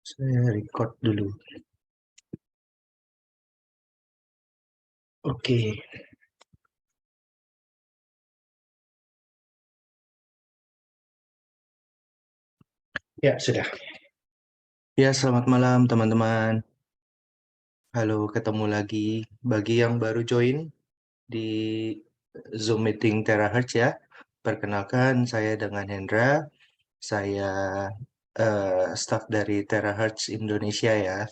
Saya record dulu. Oke. Ya, sudah. Ya, selamat malam teman-teman. Halo, ketemu lagi. Bagi yang baru join di Zoom meeting Terahertz ya. Perkenalkan, saya dengan Hendra. Saya staff dari Terahertz Indonesia ya.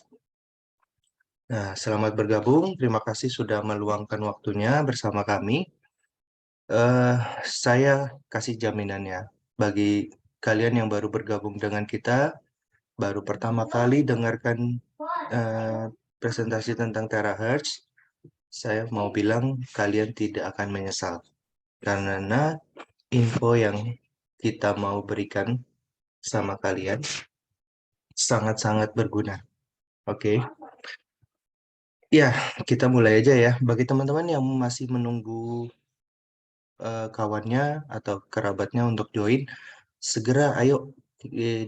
Nah, selamat bergabung. Terima kasih sudah meluangkan waktunya bersama kami. eh saya kasih jaminannya bagi kalian yang baru bergabung dengan kita, baru pertama kali dengarkan eh, presentasi tentang terahertz, saya mau bilang kalian tidak akan menyesal karena info yang kita mau berikan sama kalian sangat-sangat berguna. Oke, ya kita mulai aja ya. Bagi teman-teman yang masih menunggu kawannya atau kerabatnya untuk join, segera ayo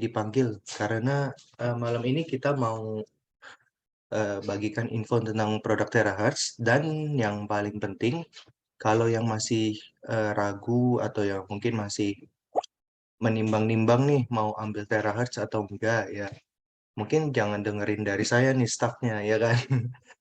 dipanggil karena malam ini kita mau bagikan info tentang produk terahertz dan yang paling penting kalau yang masih ragu atau yang mungkin masih menimbang-nimbang nih mau ambil terahertz atau enggak ya mungkin jangan dengerin dari saya nih staffnya ya kan.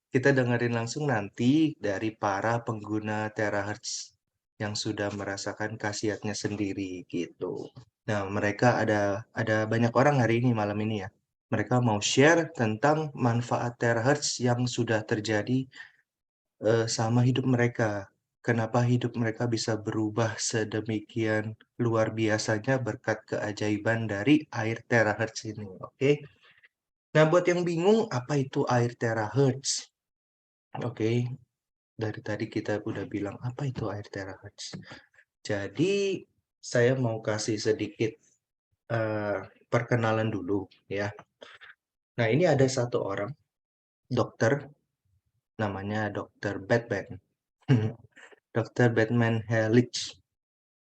Kita dengerin langsung nanti dari para pengguna terahertz yang sudah merasakan khasiatnya sendiri gitu. Nah, mereka ada banyak orang hari ini malam ini ya. Mereka mau share tentang manfaat terahertz yang sudah terjadi sama hidup mereka. Kenapa hidup mereka bisa berubah sedemikian luar biasanya berkat keajaiban dari air terahertz ini. Oke. Nah, buat yang bingung apa itu air terahertz? Oke, dari tadi kita udah bilang apa itu air terahertz. Jadi, saya mau kasih sedikit eh, perkenalan dulu ya. Nah, ini ada satu orang dokter namanya Dokter Batman. Dokter Batman Helix.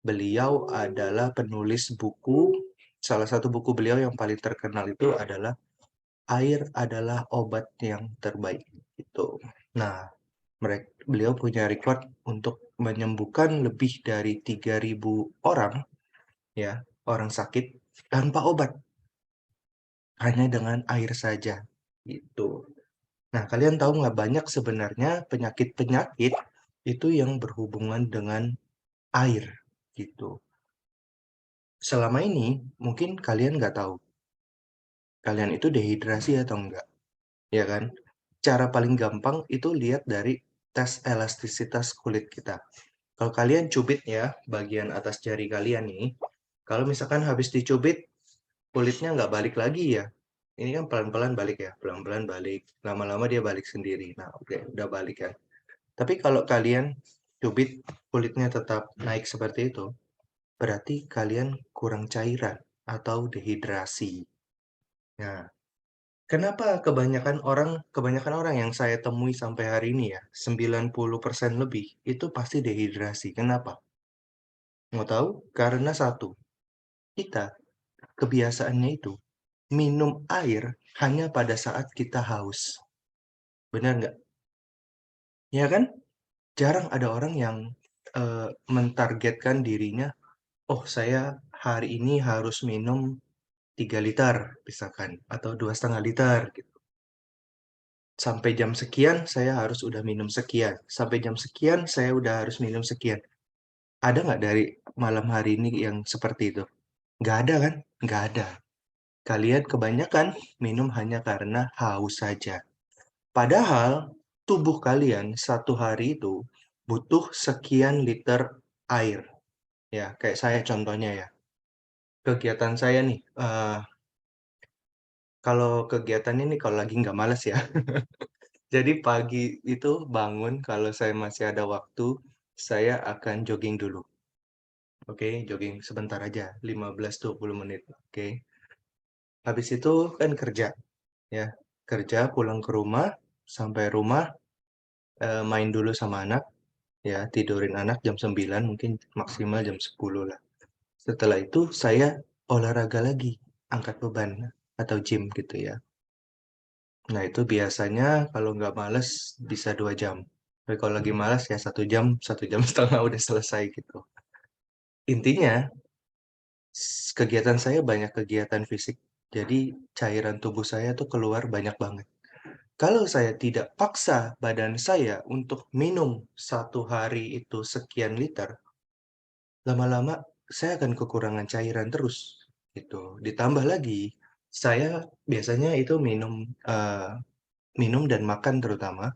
Beliau adalah penulis buku. Salah satu buku beliau yang paling terkenal itu adalah Air adalah Obat yang Terbaik. Itu. Nah, beliau punya rekor untuk menyembuhkan lebih dari 3.000 orang ya, orang sakit tanpa obat, hanya dengan air saja. Gitu. Nah, kalian tahu nggak banyak sebenarnya penyakit-penyakit itu yang berhubungan dengan air gitu. Selama ini mungkin kalian nggak tahu, kalian itu dehidrasi atau enggak, ya kan? Cara paling gampang itu lihat dari tes elastisitas kulit kita. Kalau kalian cubit ya, bagian atas jari kalian nih, kalau misalkan habis dicubit, kulitnya nggak balik lagi ya. Ini kan pelan-pelan balik ya, pelan-pelan balik. Lama-lama dia balik sendiri. Nah, oke, udah balik kan. Tapi kalau kalian cubit, kulitnya tetap naik seperti itu, berarti kalian kurang cairan atau dehidrasi. Nah, kenapa kebanyakan orang yang saya temui sampai hari ini ya, 90% lebih, itu pasti dehidrasi. Kenapa? Mau tahu? Karena satu, kita kebiasaannya itu minum air hanya pada saat kita haus. Benar nggak? Ya kan? Jarang ada orang yang mentargetkan dirinya, oh saya hari ini harus minum 3 liter misalkan, atau 2,5 liter gitu. Sampai jam sekian saya harus udah minum sekian. Sampai jam sekian saya udah harus minum sekian. Ada nggak dari malam hari ini yang seperti itu? Nggak ada kan? Nggak ada. Kalian kebanyakan minum hanya karena haus saja. Padahal tubuh kalian satu hari itu butuh sekian liter air. Ya, kayak saya contohnya ya. Kegiatan saya nih, kalau kegiatan ini kalau lagi nggak males ya. Jadi pagi itu bangun kalau saya masih ada waktu, saya akan jogging dulu. Oke, jogging sebentar aja, 15-20 menit. Oke. Habis itu kan kerja ya. Kerja pulang ke rumah, sampai rumah main dulu sama anak ya, tidurin anak jam 9 mungkin maksimal jam 10 lah. Setelah itu saya olahraga lagi, angkat beban atau gym gitu ya. Nah, itu biasanya kalau nggak males bisa 2 jam. Tapi kalau lagi malas ya 1 jam, 1 jam setengah udah selesai gitu. Intinya, kegiatan saya banyak kegiatan fisik. Jadi cairan tubuh saya tuh keluar banyak banget. Kalau saya tidak paksa badan saya untuk minum 1 hari itu sekian liter, lama-lama saya akan kekurangan cairan terus gitu. Ditambah lagi, saya biasanya itu minum dan makan terutama,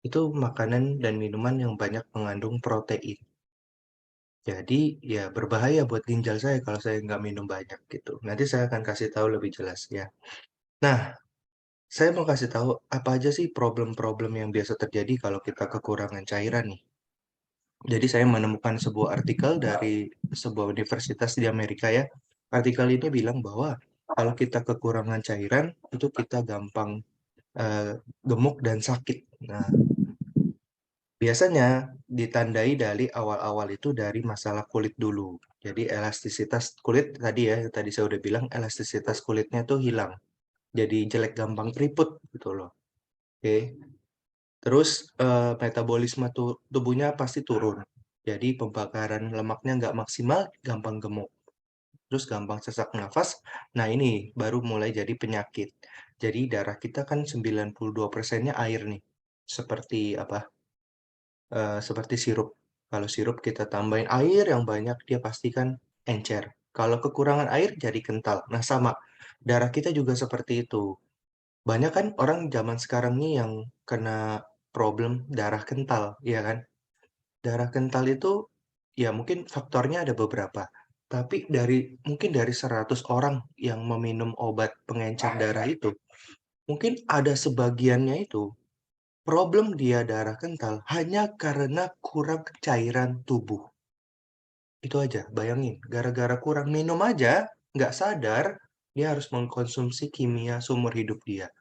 itu makanan dan minuman yang banyak mengandung protein. Jadi ya berbahaya buat ginjal saya kalau saya nggak minum banyak gitu. Nanti saya akan kasih tahu lebih jelas ya. Nah, saya mau kasih tahu apa aja sih problem-problem yang biasa terjadi kalau kita kekurangan cairan nih. Jadi saya menemukan sebuah artikel dari sebuah universitas di Amerika ya. Artikel ini bilang bahwa kalau kita kekurangan cairan itu kita gampang gemuk dan sakit. Nah, biasanya ditandai dari awal-awal itu dari masalah kulit dulu. Jadi elastisitas kulit tadi ya, yang tadi saya udah bilang elastisitas kulitnya tuh hilang. Jadi jelek gampang keriput gitu loh. Oke. Terus metabolisme tubuhnya pasti turun. Jadi pembakaran lemaknya nggak maksimal, gampang gemuk. Terus gampang sesak nafas. Nah ini baru mulai jadi penyakit. Jadi darah kita kan 92%-nya air nih. Seperti apa? Seperti sirup. Kalau sirup kita tambahin air yang banyak, dia pasti kan encer. Kalau kekurangan air jadi kental. Nah sama, darah kita juga seperti itu. Banyak kan orang zaman sekarang nih yang kena problem darah kental, ya kan? Darah kental itu ya mungkin faktornya ada beberapa. Tapi mungkin dari 100 orang yang meminum obat pengencer darah itu, mungkin ada sebagiannya itu problem dia darah kental hanya karena kurang cairan tubuh. Itu aja, bayangin. Gara-gara kurang minum aja, nggak sadar, dia harus mengkonsumsi kimia seumur hidup dia.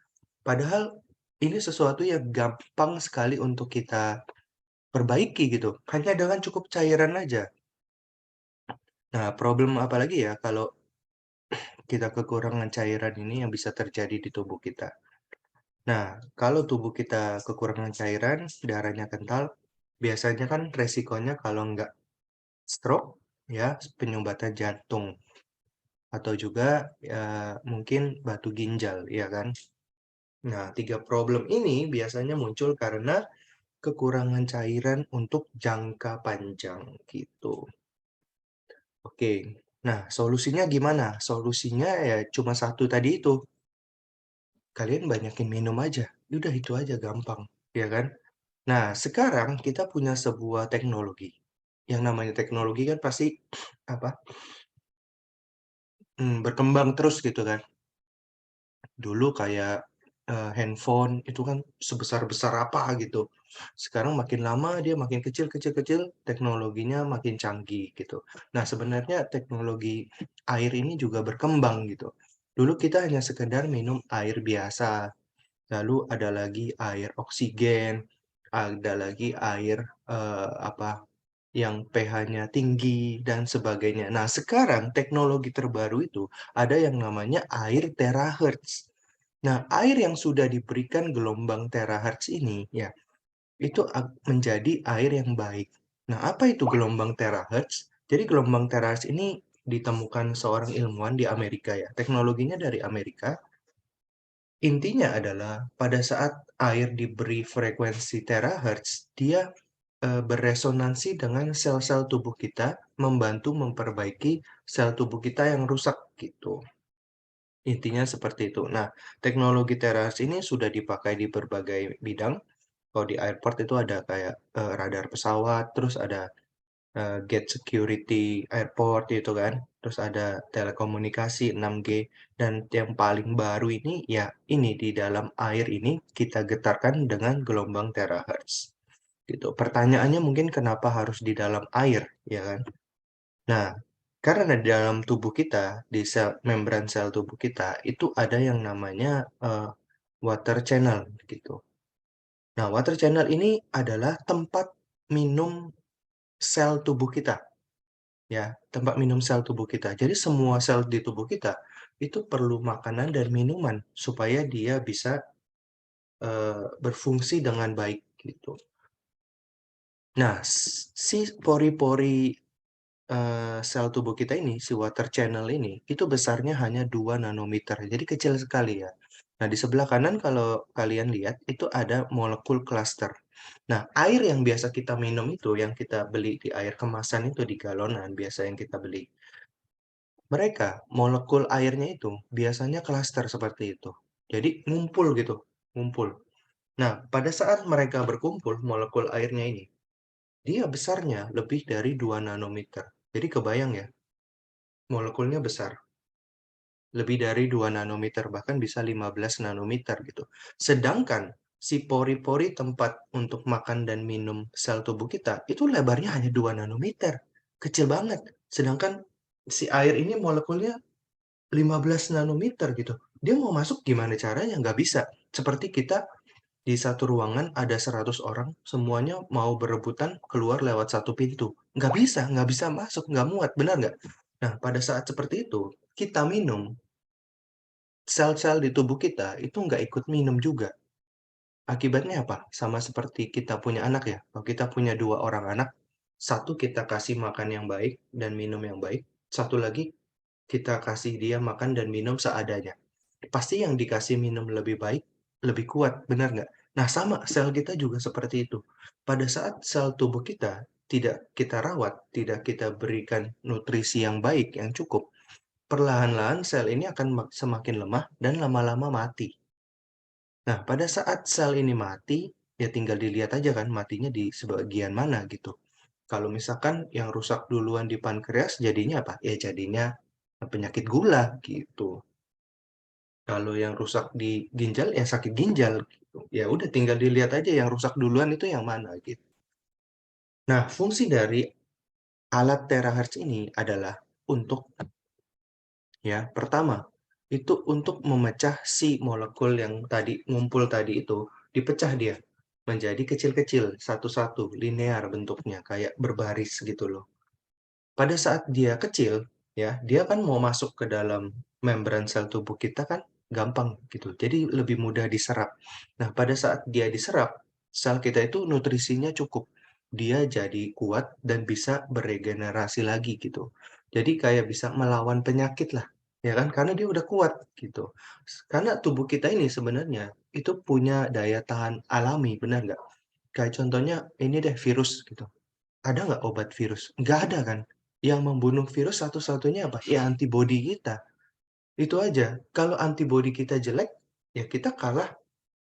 Padahal ini sesuatu yang gampang sekali untuk kita perbaiki gitu. Hanya dengan cukup cairan aja. Nah, problem apa lagi ya kalau kita kekurangan cairan ini yang bisa terjadi di tubuh kita. Nah, kalau tubuh kita kekurangan cairan, darahnya kental, biasanya kan resikonya kalau nggak stroke, ya penyumbatan jantung. Atau juga ya, mungkin batu ginjal, ya kan? Nah, 3 problem ini biasanya muncul karena kekurangan cairan untuk jangka panjang gitu. Oke, nah solusinya gimana? Solusinya ya cuma satu tadi itu. Kalian banyakin minum aja. Udah itu aja gampang, ya kan? Nah, sekarang kita punya sebuah teknologi. Yang namanya teknologi kan pasti apa? Berkembang terus gitu kan. Dulu kayak handphone itu kan sebesar-besar apa gitu. Sekarang makin lama dia makin kecil kecil kecil, teknologinya makin canggih gitu. Nah, sebenarnya teknologi air ini juga berkembang gitu. Dulu kita hanya sekedar minum air biasa, lalu ada lagi air oksigen, ada lagi air apa yang pH-nya tinggi dan sebagainya. Nah, sekarang teknologi terbaru itu ada yang namanya air terahertz. Nah, air yang sudah diberikan gelombang terahertz ini ya, itu menjadi air yang baik. Nah, apa itu gelombang terahertz? Jadi gelombang terahertz ini ditemukan seorang ilmuwan di Amerika ya. Teknologinya dari Amerika. Intinya adalah pada saat air diberi frekuensi terahertz, dia beresonansi dengan sel-sel tubuh kita, membantu memperbaiki sel tubuh kita yang rusak gitu. Intinya seperti itu. Nah, teknologi terahertz ini sudah dipakai di berbagai bidang. Kalau di airport itu ada kayak radar pesawat, terus ada gate security airport itu kan. Terus ada telekomunikasi 6G dan yang paling baru ini ya ini di dalam air ini kita getarkan dengan gelombang terahertz gitu. Pertanyaannya mungkin kenapa harus di dalam air ya kan? Nah, karena di dalam tubuh kita, di membran sel tubuh kita itu ada yang namanya water channel gitu. Nah, water channel ini adalah tempat minum sel tubuh kita. Ya, tempat minum sel tubuh kita. Jadi semua sel di tubuh kita itu perlu makanan dan minuman supaya dia bisa berfungsi dengan baik gitu. Nah, si pori-pori sel tubuh kita ini, si water channel ini, itu besarnya hanya 2 nanometer, jadi kecil sekali ya. Nah, di sebelah kanan kalau kalian lihat, itu ada molekul cluster. Nah, air yang biasa kita minum itu, yang kita beli di air kemasan itu, di galonan biasa yang kita beli, mereka, molekul airnya itu biasanya cluster seperti itu. Jadi ngumpul gitu, ngumpul. Nah, pada saat mereka berkumpul, molekul airnya ini, dia besarnya lebih dari 2 nanometer. Jadi kebayang ya, molekulnya besar. Lebih dari 2 nanometer, bahkan bisa 15 nanometer gitu. Sedangkan si pori-pori tempat untuk makan dan minum sel tubuh kita, itu lebarnya hanya 2 nanometer. Kecil banget. Sedangkan si air ini molekulnya 15 nanometer gitu. Dia mau masuk gimana caranya? Nggak bisa. Seperti kita di satu ruangan ada 100 orang, semuanya mau berebutan keluar lewat satu pintu. Nggak bisa masuk, nggak muat, benar nggak? Nah, pada saat seperti itu, kita minum, sel-sel di tubuh kita itu nggak ikut minum juga. Akibatnya apa? Sama seperti kita punya anak ya. Kalau kita punya 2 orang anak, satu kita kasih makan yang baik dan minum yang baik, satu lagi kita kasih dia makan dan minum seadanya. Pasti yang dikasih minum lebih baik, lebih kuat, benar nggak? Nah, sama sel kita juga seperti itu. Pada saat sel tubuh kita tidak kita rawat, tidak kita berikan nutrisi yang baik, yang cukup, perlahan-lahan sel ini akan semakin lemah dan lama-lama mati. Nah, pada saat sel ini mati, ya tinggal dilihat aja kan matinya di sebagian mana gitu. Kalau misalkan yang rusak duluan di pankreas, jadinya apa? Ya jadinya penyakit gula gitu. Kalau yang rusak di ginjal, ya sakit ginjal gitu. Ya udah tinggal dilihat aja yang rusak duluan itu yang mana gitu. Nah, fungsi dari alat terahertz ini adalah untuk, ya, pertama, itu untuk memecah si molekul yang tadi ngumpul tadi itu, dipecah dia menjadi kecil-kecil, satu-satu, linear bentuknya, kayak berbaris gitu loh. Pada saat dia kecil, ya, dia kan mau masuk ke dalam membran sel tubuh kita kan gampang gitu. Jadi lebih mudah diserap. Nah, pada saat dia diserap, sel kita itu nutrisinya cukup. Dia jadi kuat dan bisa beregenerasi lagi gitu. Jadi kayak bisa melawan penyakit lah, ya kan? Karena dia udah kuat gitu. Karena tubuh kita ini sebenarnya itu punya daya tahan alami, benar nggak? Kayak contohnya ini deh virus gitu. Ada nggak obat virus? Nggak ada kan? Yang membunuh virus satu-satunya apa? Ya antibodi kita. Itu aja. Kalau antibodi kita jelek, ya kita kalah,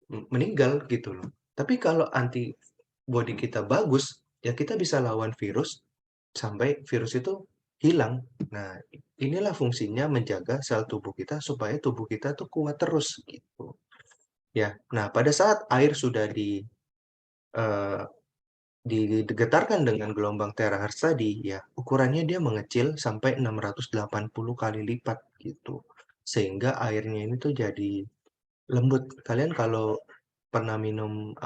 meninggal gitu loh. Tapi kalau antibodi kita bagus, ya kita bisa lawan virus sampai virus itu hilang. Nah, inilah fungsinya menjaga sel tubuh kita supaya tubuh kita tuh kuat terus gitu. Ya. Nah, pada saat air sudah eh, digetarkan dengan gelombang terahertz tadi, ya ukurannya dia mengecil sampai 680 kali lipat gitu. Sehingga airnya ini tuh jadi lembut. Kalian kalau pernah minum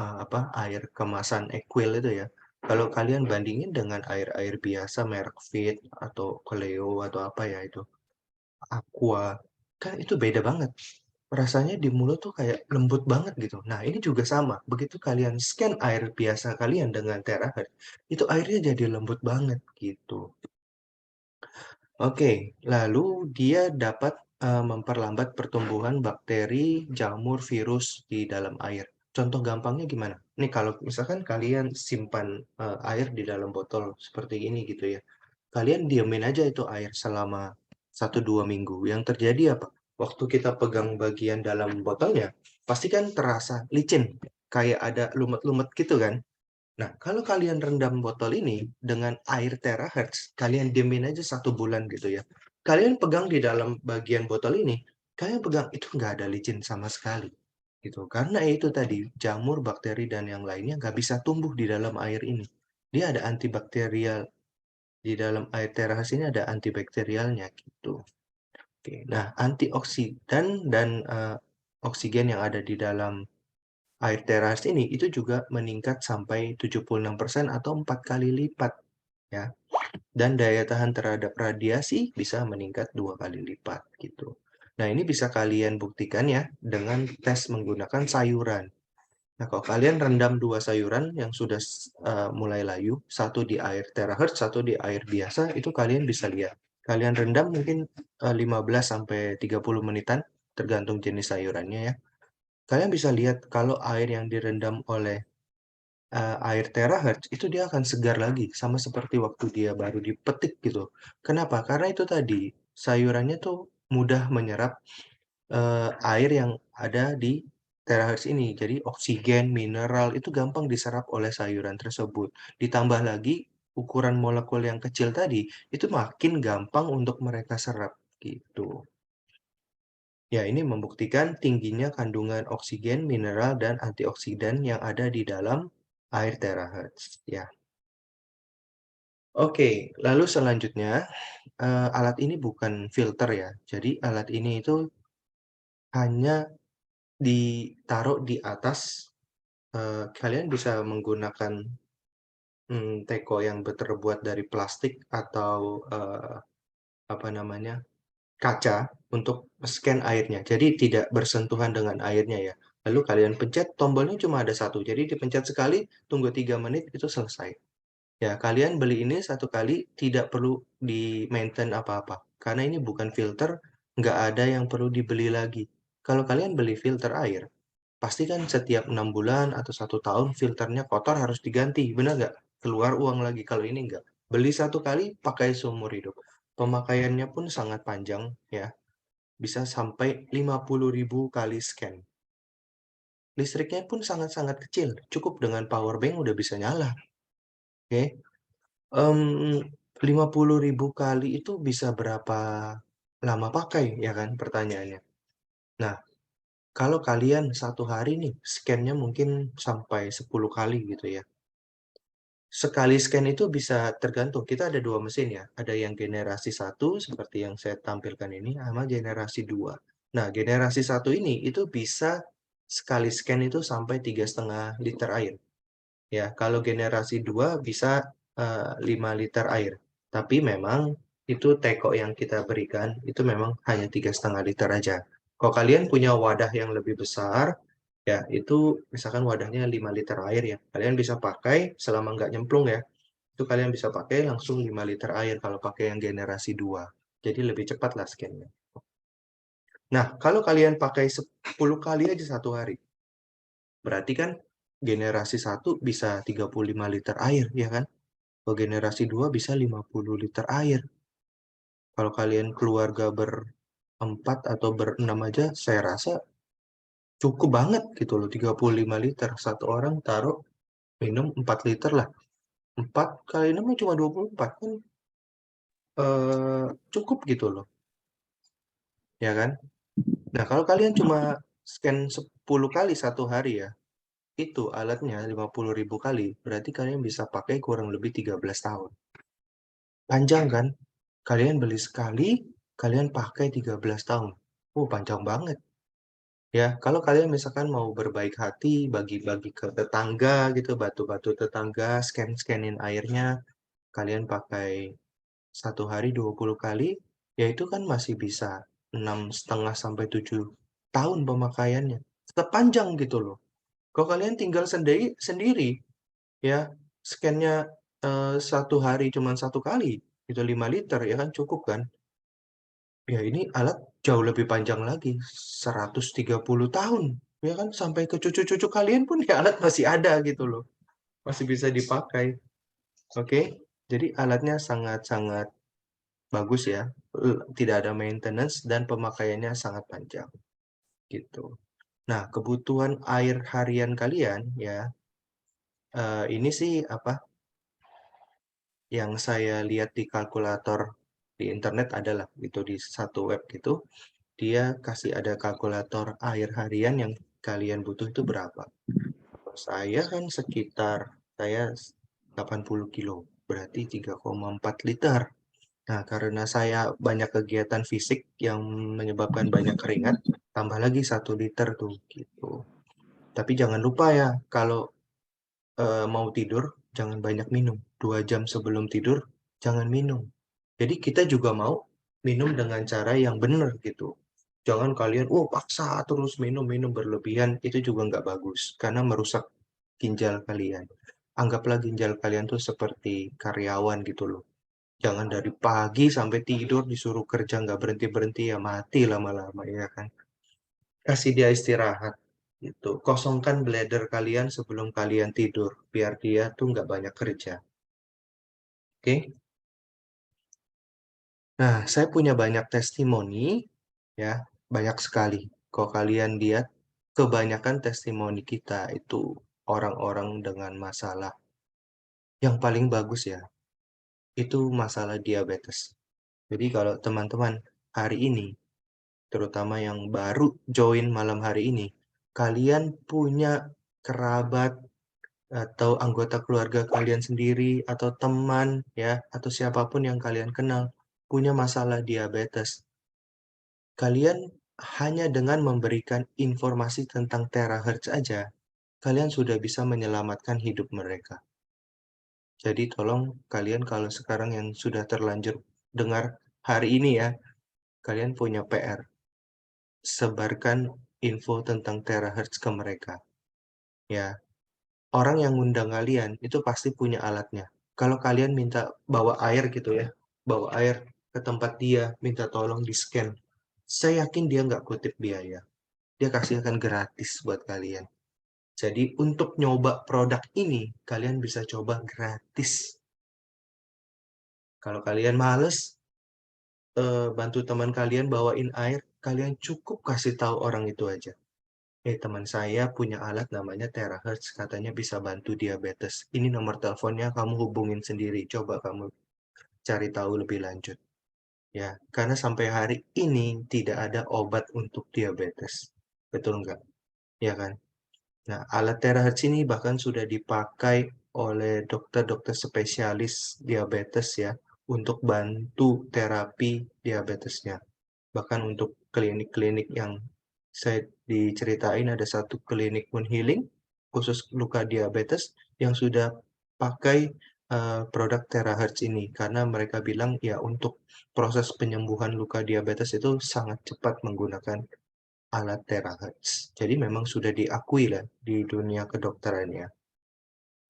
air kemasan Equil itu ya, kalau kalian bandingin dengan air-air biasa merek Fit atau Cleo atau apa ya itu, Aqua, kan itu beda banget. Rasanya di mulut tuh kayak lembut banget gitu. Nah, ini juga sama. Begitu kalian scan air biasa kalian dengan terahertz, itu airnya jadi lembut banget gitu. Oke, lalu dia dapat memperlambat pertumbuhan bakteri, jamur, virus di dalam air. Contoh gampangnya gimana? Nih kalau misalkan kalian simpan air di dalam botol seperti ini gitu ya. Kalian diamin aja itu air selama 1-2 minggu. Yang terjadi apa? Waktu kita pegang bagian dalam botolnya, pasti kan terasa licin. Kayak ada lumet-lumet gitu kan? Nah, kalau kalian rendam botol ini dengan air terahertz, kalian diemin aja 1 bulan gitu ya. Kalian pegang di dalam bagian botol ini, kalian pegang itu nggak ada licin sama sekali. Gitu. Karena itu tadi, jamur, bakteri, dan yang lainnya nggak bisa tumbuh di dalam air ini. Dia ada antibakterial. Di dalam air terahertz ini ada antibakterialnya gitu. Oke. Nah, antioksidan dan oksigen yang ada di dalam air teras ini itu juga meningkat sampai 76% atau 4 kali lipat ya. Dan daya tahan terhadap radiasi bisa meningkat 2 kali lipat gitu. Nah, ini bisa kalian buktikan ya dengan tes menggunakan sayuran. Nah, kalau kalian rendam 2 sayuran yang sudah mulai layu, satu di air terahertz, satu di air biasa, itu kalian bisa lihat. Kalian rendam mungkin 15 sampai 30 menitan, tergantung jenis sayurannya ya. Kalian bisa lihat kalau air yang direndam oleh air terahertz itu dia akan segar lagi, sama seperti waktu dia baru dipetik gitu. Kenapa? Karena itu tadi sayurannya tuh mudah menyerap air yang ada di terahertz ini. Jadi oksigen, mineral itu gampang diserap oleh sayuran tersebut. Ditambah lagi ukuran molekul yang kecil tadi itu makin gampang untuk mereka serap gitu. Ya, ini membuktikan tingginya kandungan oksigen, mineral, dan antioksidan yang ada di dalam air terahertz. Ya, oke. Lalu selanjutnya, alat ini bukan filter ya. Jadi alat ini itu hanya ditaruh di atas. Kalian bisa menggunakan teko yang terbuat dari plastik atau apa namanya kaca untuk scan airnya. Jadi tidak bersentuhan dengan airnya ya. Lalu kalian pencet, tombolnya cuma ada satu. Jadi dipencet sekali, tunggu 3 menit, itu selesai. Ya, kalian beli ini satu kali, tidak perlu di-maintain apa-apa. Karena ini bukan filter, nggak ada yang perlu dibeli lagi. Kalau kalian beli filter air, pasti kan setiap 6 bulan atau 1 tahun filternya kotor harus diganti, benar nggak? Keluar uang lagi. Kalau ini nggak. Beli satu kali, pakai seumur hidup. Pemakaiannya pun sangat panjang, ya. Bisa sampai 50.000 kali scan. Listriknya pun sangat-sangat kecil. Cukup dengan power bank udah bisa nyala. Oke. 50.000 kali itu bisa berapa lama pakai, ya kan? Pertanyaannya. Nah, kalau kalian satu hari nih, scan-nya mungkin sampai 10 kali gitu ya. Sekali scan itu bisa tergantung. Kita ada 2 mesin ya. Ada yang generasi 1, seperti yang saya tampilkan ini, sama generasi 2. Nah, generasi 1 ini itu bisa sekali scan itu sampai 3,5 liter air. Ya, kalau generasi 2 bisa 5 liter air. Tapi memang itu teko yang kita berikan itu memang hanya 3,5 liter aja. Kalau kalian punya wadah yang lebih besar, ya itu misalkan wadahnya 5 liter air ya. Kalian bisa pakai selama nggak nyemplung ya. Itu kalian bisa pakai langsung 5 liter air kalau pakai yang generasi 2. Jadi lebih cepat lah scan-nya. Nah, kalau kalian pakai 10 kali aja satu hari, berarti kan generasi 1 bisa 35 liter air, ya kan? Kalau generasi 2 bisa 50 liter air. Kalau kalian keluarga berempat atau berenam aja, saya rasa cukup banget gitu loh, 35 liter. Satu orang taruh minum 4 liter lah. 4 kali 6 cuma 24 kan cukup gitu loh, ya kan? Nah, kalau kalian cuma scan 10 kali satu hari ya, itu alatnya 50.000 kali, berarti kalian bisa pakai kurang lebih 13 tahun. Panjang kan? Kalian beli sekali, kalian pakai 13 tahun. Oh, panjang banget. Ya, kalau kalian misalkan mau berbaik hati, bagi-bagi ke tetangga gitu, batu-batu tetangga, scan-scanin airnya, kalian pakai satu hari 20 kali, ya itu kan masih bisa 6,5 sampai 7 tahun pemakaiannya. Tetap panjang gitu loh. Kalau kalian tinggal sendiri, sendiri ya, scan-nya satu hari cuma satu kali, itu 5 liter, ya kan cukup kan? Ya ini alat jauh lebih panjang lagi, 130 tahun. Ya kan, sampai ke cucu-cucu kalian pun ya alat masih ada gitu loh. Masih bisa dipakai. Oke, jadi alatnya sangat-sangat bagus ya. Tidak ada maintenance dan pemakaiannya sangat panjang gitu. Nah, kebutuhan air harian kalian ya, ini sih apa yang saya lihat di kalkulator di internet adalah itu di satu web gitu. Dia kasih ada kalkulator air harian yang kalian butuh itu berapa. Saya kan sekitar saya 80 kilo, berarti 3,4 liter. Nah, karena saya banyak kegiatan fisik yang menyebabkan banyak keringat, tambah lagi 1 liter tuh gitu. Tapi jangan lupa ya, kalau mau tidur jangan banyak minum. 2 jam sebelum tidur jangan minum. Jadi kita juga mau minum dengan cara yang benar gitu. Jangan kalian, paksa terus minum berlebihan, itu juga nggak bagus, karena merusak ginjal kalian. Anggaplah ginjal kalian tuh seperti karyawan gitu loh. Jangan dari pagi sampai tidur disuruh kerja nggak berhenti-berhenti, ya mati lama-lama ya kan. Kasih dia istirahat. Gitu. Kosongkan bladder kalian sebelum kalian tidur, biar dia tuh nggak banyak kerja. Oke? Nah, saya punya banyak testimoni, ya, banyak sekali. Kalau kalian lihat, kebanyakan testimoni kita itu orang-orang dengan masalah. Yang paling bagus ya, itu masalah diabetes. Jadi kalau teman-teman hari ini, terutama yang baru join malam hari ini, kalian punya kerabat atau anggota keluarga kalian sendiri atau teman ya atau siapapun yang kalian kenal punya masalah diabetes. Kalian hanya dengan memberikan informasi tentang terahertz aja, kalian sudah bisa menyelamatkan hidup mereka. Jadi tolong kalian kalau sekarang yang sudah terlanjur dengar hari ini ya, kalian punya PR. Sebarkan info tentang terahertz ke mereka. Ya, orang yang ngundang kalian itu pasti punya alatnya. Kalau kalian minta bawa air gitu ya, bawa air ke tempat dia, minta tolong di-scan. Saya yakin dia nggak kutip biaya. Dia kasih akan gratis buat kalian. Jadi untuk nyoba produk ini, kalian bisa coba gratis. Kalau kalian males, bantu teman kalian bawain air, kalian cukup kasih tahu orang itu aja. Teman saya punya alat namanya terahertz, katanya bisa bantu diabetes. Ini nomor teleponnya, kamu hubungin sendiri. Coba kamu cari tahu lebih lanjut. Ya, karena sampai hari ini tidak ada obat untuk diabetes. Betul nggak? Ya kan? Nah, alat terahertz ini bahkan sudah dipakai oleh dokter-dokter spesialis diabetes ya, untuk bantu terapi diabetesnya. Bahkan untuk klinik-klinik yang saya diceritain, ada satu klinik Moon Healing khusus luka diabetes yang sudah pakai produk terahertz ini karena mereka bilang ya untuk proses penyembuhan luka diabetes itu sangat cepat menggunakan alat terahertz. Jadi memang sudah diakui lah di dunia kedokterannya.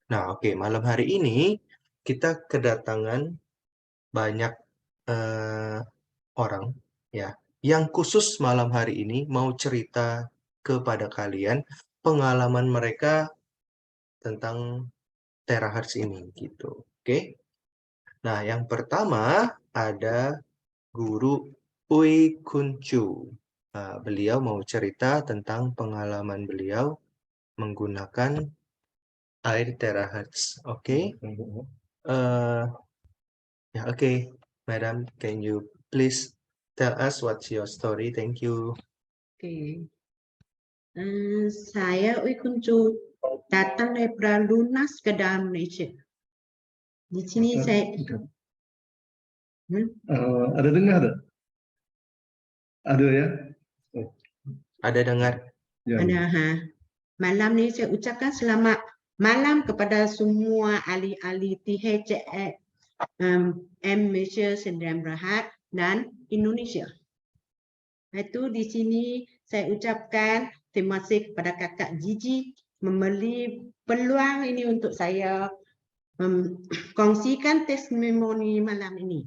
Nah, oke, malam hari ini kita kedatangan banyak eh, orang ya yang khusus malam hari ini mau cerita kepada kalian pengalaman mereka tentang terahertz ini gitu. Oke. Nah, yang pertama ada Guru Ui Kun Chu. Nah, beliau mau cerita tentang pengalaman beliau menggunakan air terahertz. Oke. Eh, ya, oke. Madam, can you please tell us what's your story? Thank you. Oke. Saya Ui Kuncu datang dari Lunas ke dalam Malaysia. Di sini saya ada dengar? Ada ya? Ada dengar? Ya. ada. Malam ni saya ucapkan selamat malam kepada semua ahli-ahli THM Malaysia Sdn Bhd dan Indonesia. Itu di sini saya ucapkan terima kasih kepada kakak Gigi memberi peluang ini untuk saya kongsikan testimoni malam ini.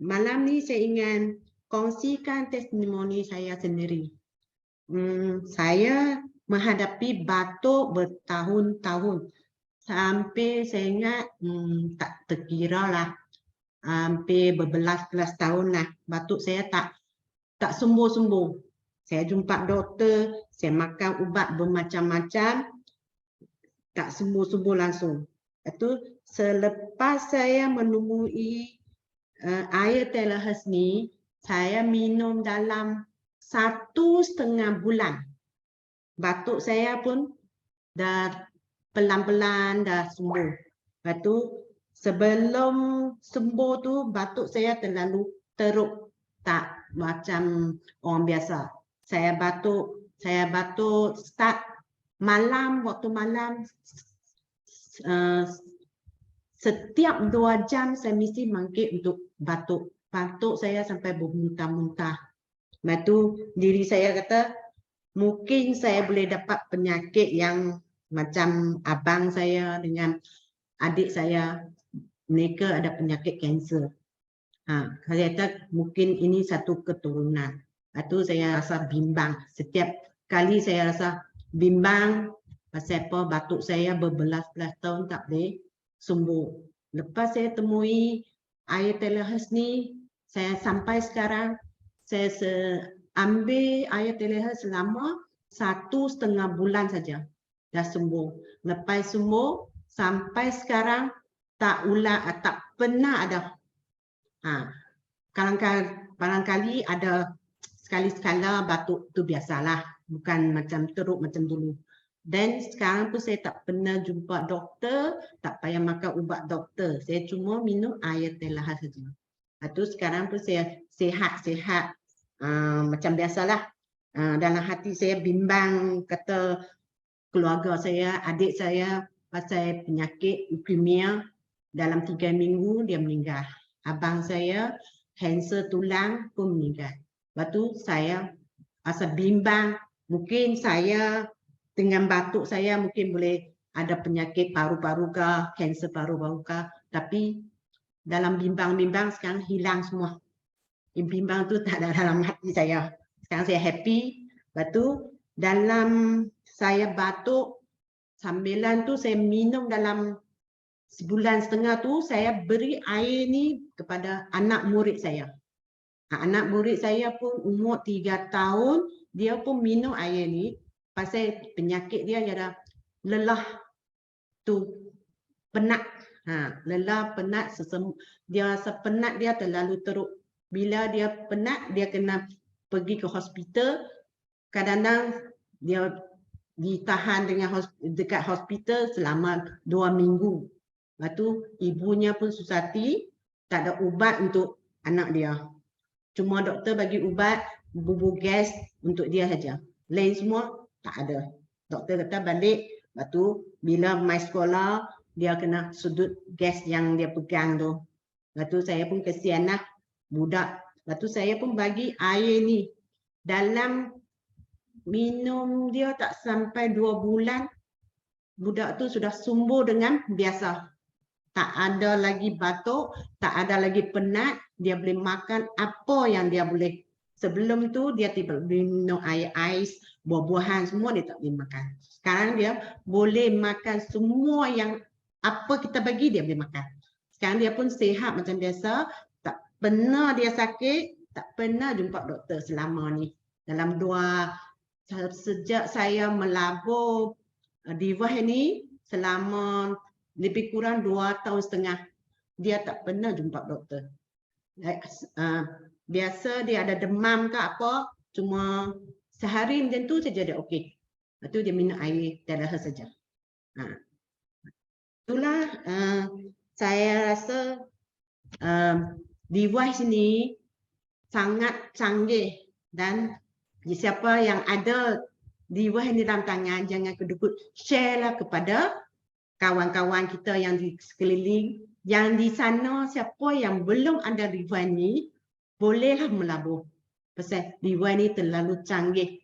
Malam ini saya ingin kongsikan testimoni saya sendiri. Saya menghadapi batuk bertahun-tahun. Sampai saya ingat tak terkira lah. Hampir berbelas-belas tahun lah. Batuk saya tak sembuh-sembuh. Saya jumpa doktor, saya makan ubat bermacam-macam, tak sembuh-sembuh langsung. Itu selepas saya menemui air terahertz ni, saya minum dalam 1,5 bulan. Batuk saya pun dah pelan-pelan dah sembuh. Lepas tu sebelum sembuh tu batuk saya terlalu teruk, tak macam orang biasa. Saya batuk start malam, waktu malam setiap 2 jam saya mesti bangkit untuk batuk. Batuk saya sampai bermuntah-muntah. Lepas tu diri saya kata, mungkin saya boleh dapat penyakit yang macam abang saya dengan adik saya, mereka ada penyakit kanser. Saya kata mungkin ini satu keturunan. Lepas tu saya rasa bimbang. Setiap kali saya rasa bimbang, pasal apa batuk saya berbelas-belas tahun tak boleh sembuh. Lepas saya temui air telehas ni, saya sampai sekarang, saya ambil air telehas selama 1,5 bulan saja. Dah sembuh. Lepas sembuh, sampai sekarang tak pernah ada. Barangkali ada sekali-sekala batuk tu biasalah, bukan macam teruk macam dulu. Dan sekarang pun saya tak pernah jumpa doktor, tak payah makan ubat doktor. Saya cuma minum air telehas saja. Lepas sekarang pun saya sihat-sihat macam biasalah. Dalam hati saya bimbang, kata keluarga saya, adik saya pasal penyakit leukemia, dalam 3 minggu dia meninggal. Abang saya kanser tulang pun meninggal. Lepas tu saya rasa bimbang, mungkin saya dengan batuk saya mungkin boleh ada penyakit paru-paru kah, kanser paru-paru kah, tapi dalam bimbang-bimbang sekarang hilang semua. Bimbang tu tak ada dalam hati saya. Sekarang saya happy. Lepas tu dalam saya batuk, sambilan tu saya minum dalam sebulan setengah tu, saya beri air ni kepada anak murid saya. Anak murid saya pun umur 3 tahun, dia pun minum air ni, pasal penyakit dia ada lelah tu, penat. Lelah, penat, dia rasa penat dia terlalu teruk. Bila dia penat, dia kena pergi ke hospital. Kadang-kadang dia ditahan dekat hospital selama 2 minggu. Lepas tu ibunya pun susah hati, tak ada ubat untuk anak dia. Cuma doktor bagi ubat bubur gas untuk dia saja. Lain semua tak ada. Doktor kata balik, lepas tu bila mai sekolah, dia kena sudut gas yang dia pegang tu. Lepas tu saya pun kesianlah budak. Lepas tu saya pun bagi air ni. Dalam minum dia tak sampai 2 bulan, budak tu sudah sembuh dengan biasa. Tak ada lagi batuk, tak ada lagi penat, dia boleh makan apa yang dia boleh. Sebelum tu dia tidak boleh minum air ais, buah-buahan semua dia tak boleh makan. Sekarang dia boleh makan semua yang apa kita bagi dia boleh makan. Sekarang dia pun sihat macam biasa, tak pernah dia sakit, tak pernah jumpa doktor selama ni. Dalam sejak saya melabur device ni selama lebih kurang 2 tahun setengah, dia tak pernah jumpa doktor. Biasa dia ada demam ke apa, cuma sehari macam tu saja dia okey. Lepas tu dia minum air telehas saja. Itulah saya rasa device ni sangat canggih, dan siapa yang ada device ni dalam tangan, jangan kedukut, share lah kepada kawan-kawan kita yang di sekeliling, yang di sana siapa yang belum ada device ni, bolehlah melabur. Pasal device ni terlalu canggih.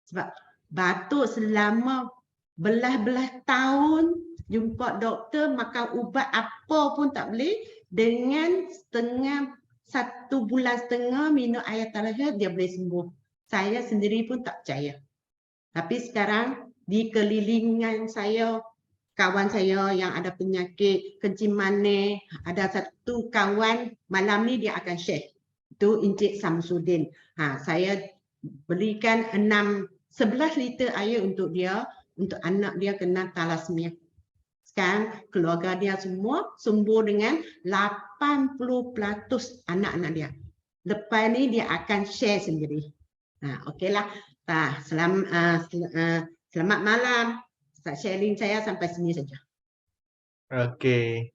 Sebab batuk selama belas-belas tahun, jumpa doktor, makan ubat apa pun tak boleh, dengan 1 bulan setengah minum air telehas dia boleh sembuh. Saya sendiri pun tak percaya. Tapi sekarang di kelilingan saya, kawan saya yang ada penyakit kencing manis, ada satu kawan malam ni dia akan share. Itu Encik Samsudin. Saya belikan 11 liter air untuk dia, untuk anak dia kena thalassemia. Sekarang keluarga dia semua sembuh dengan 80% anak-anak dia. Lepas ni dia akan share sendiri. Okeylah. Selamat malam. Sharing saya sampai sini saja. Okay.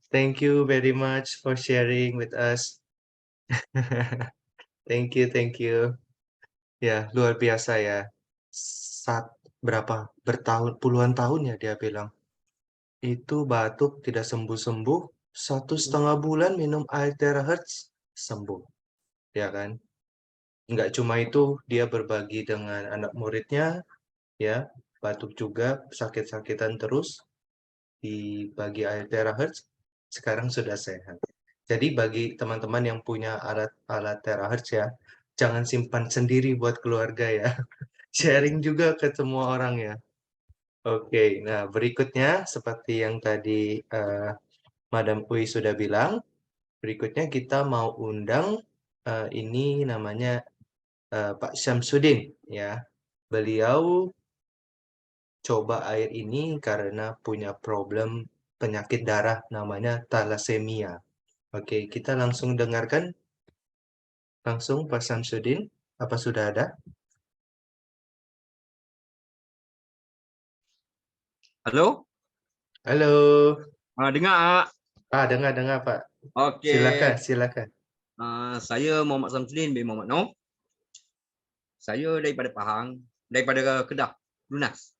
Thank you very much for sharing with us. Thank you. Ya, luar biasa ya. Puluhan tahun ya dia bilang. Itu batuk tidak sembuh-sembuh, 1,5 bulan minum air terahertz sembuh. Ya kan? Nggak cuma itu, dia berbagi dengan anak muridnya, ya, batuk juga, sakit-sakitan terus, dibagi air terahertz, sekarang sudah sehat. Jadi bagi teman-teman yang punya alat terahertz ya, jangan simpan sendiri buat keluarga ya. Sharing juga ke semua orang ya. Oke, nah berikutnya seperti yang tadi Madam Uy sudah bilang, berikutnya kita mau undang ini namanya Pak Syamsuddin ya. Beliau coba air ini karena punya problem penyakit darah namanya thalassemia. Oke, kita langsung dengarkan langsung Pak Syamsuddin. Apa sudah ada? Halo, Halo. dengar tak? Dengar Pak. Okey, Silakan, silakan. saya Muhammad Samsudin bin Muhammad Noh. Saya daripada Pahang, daripada Kedah, Lunas.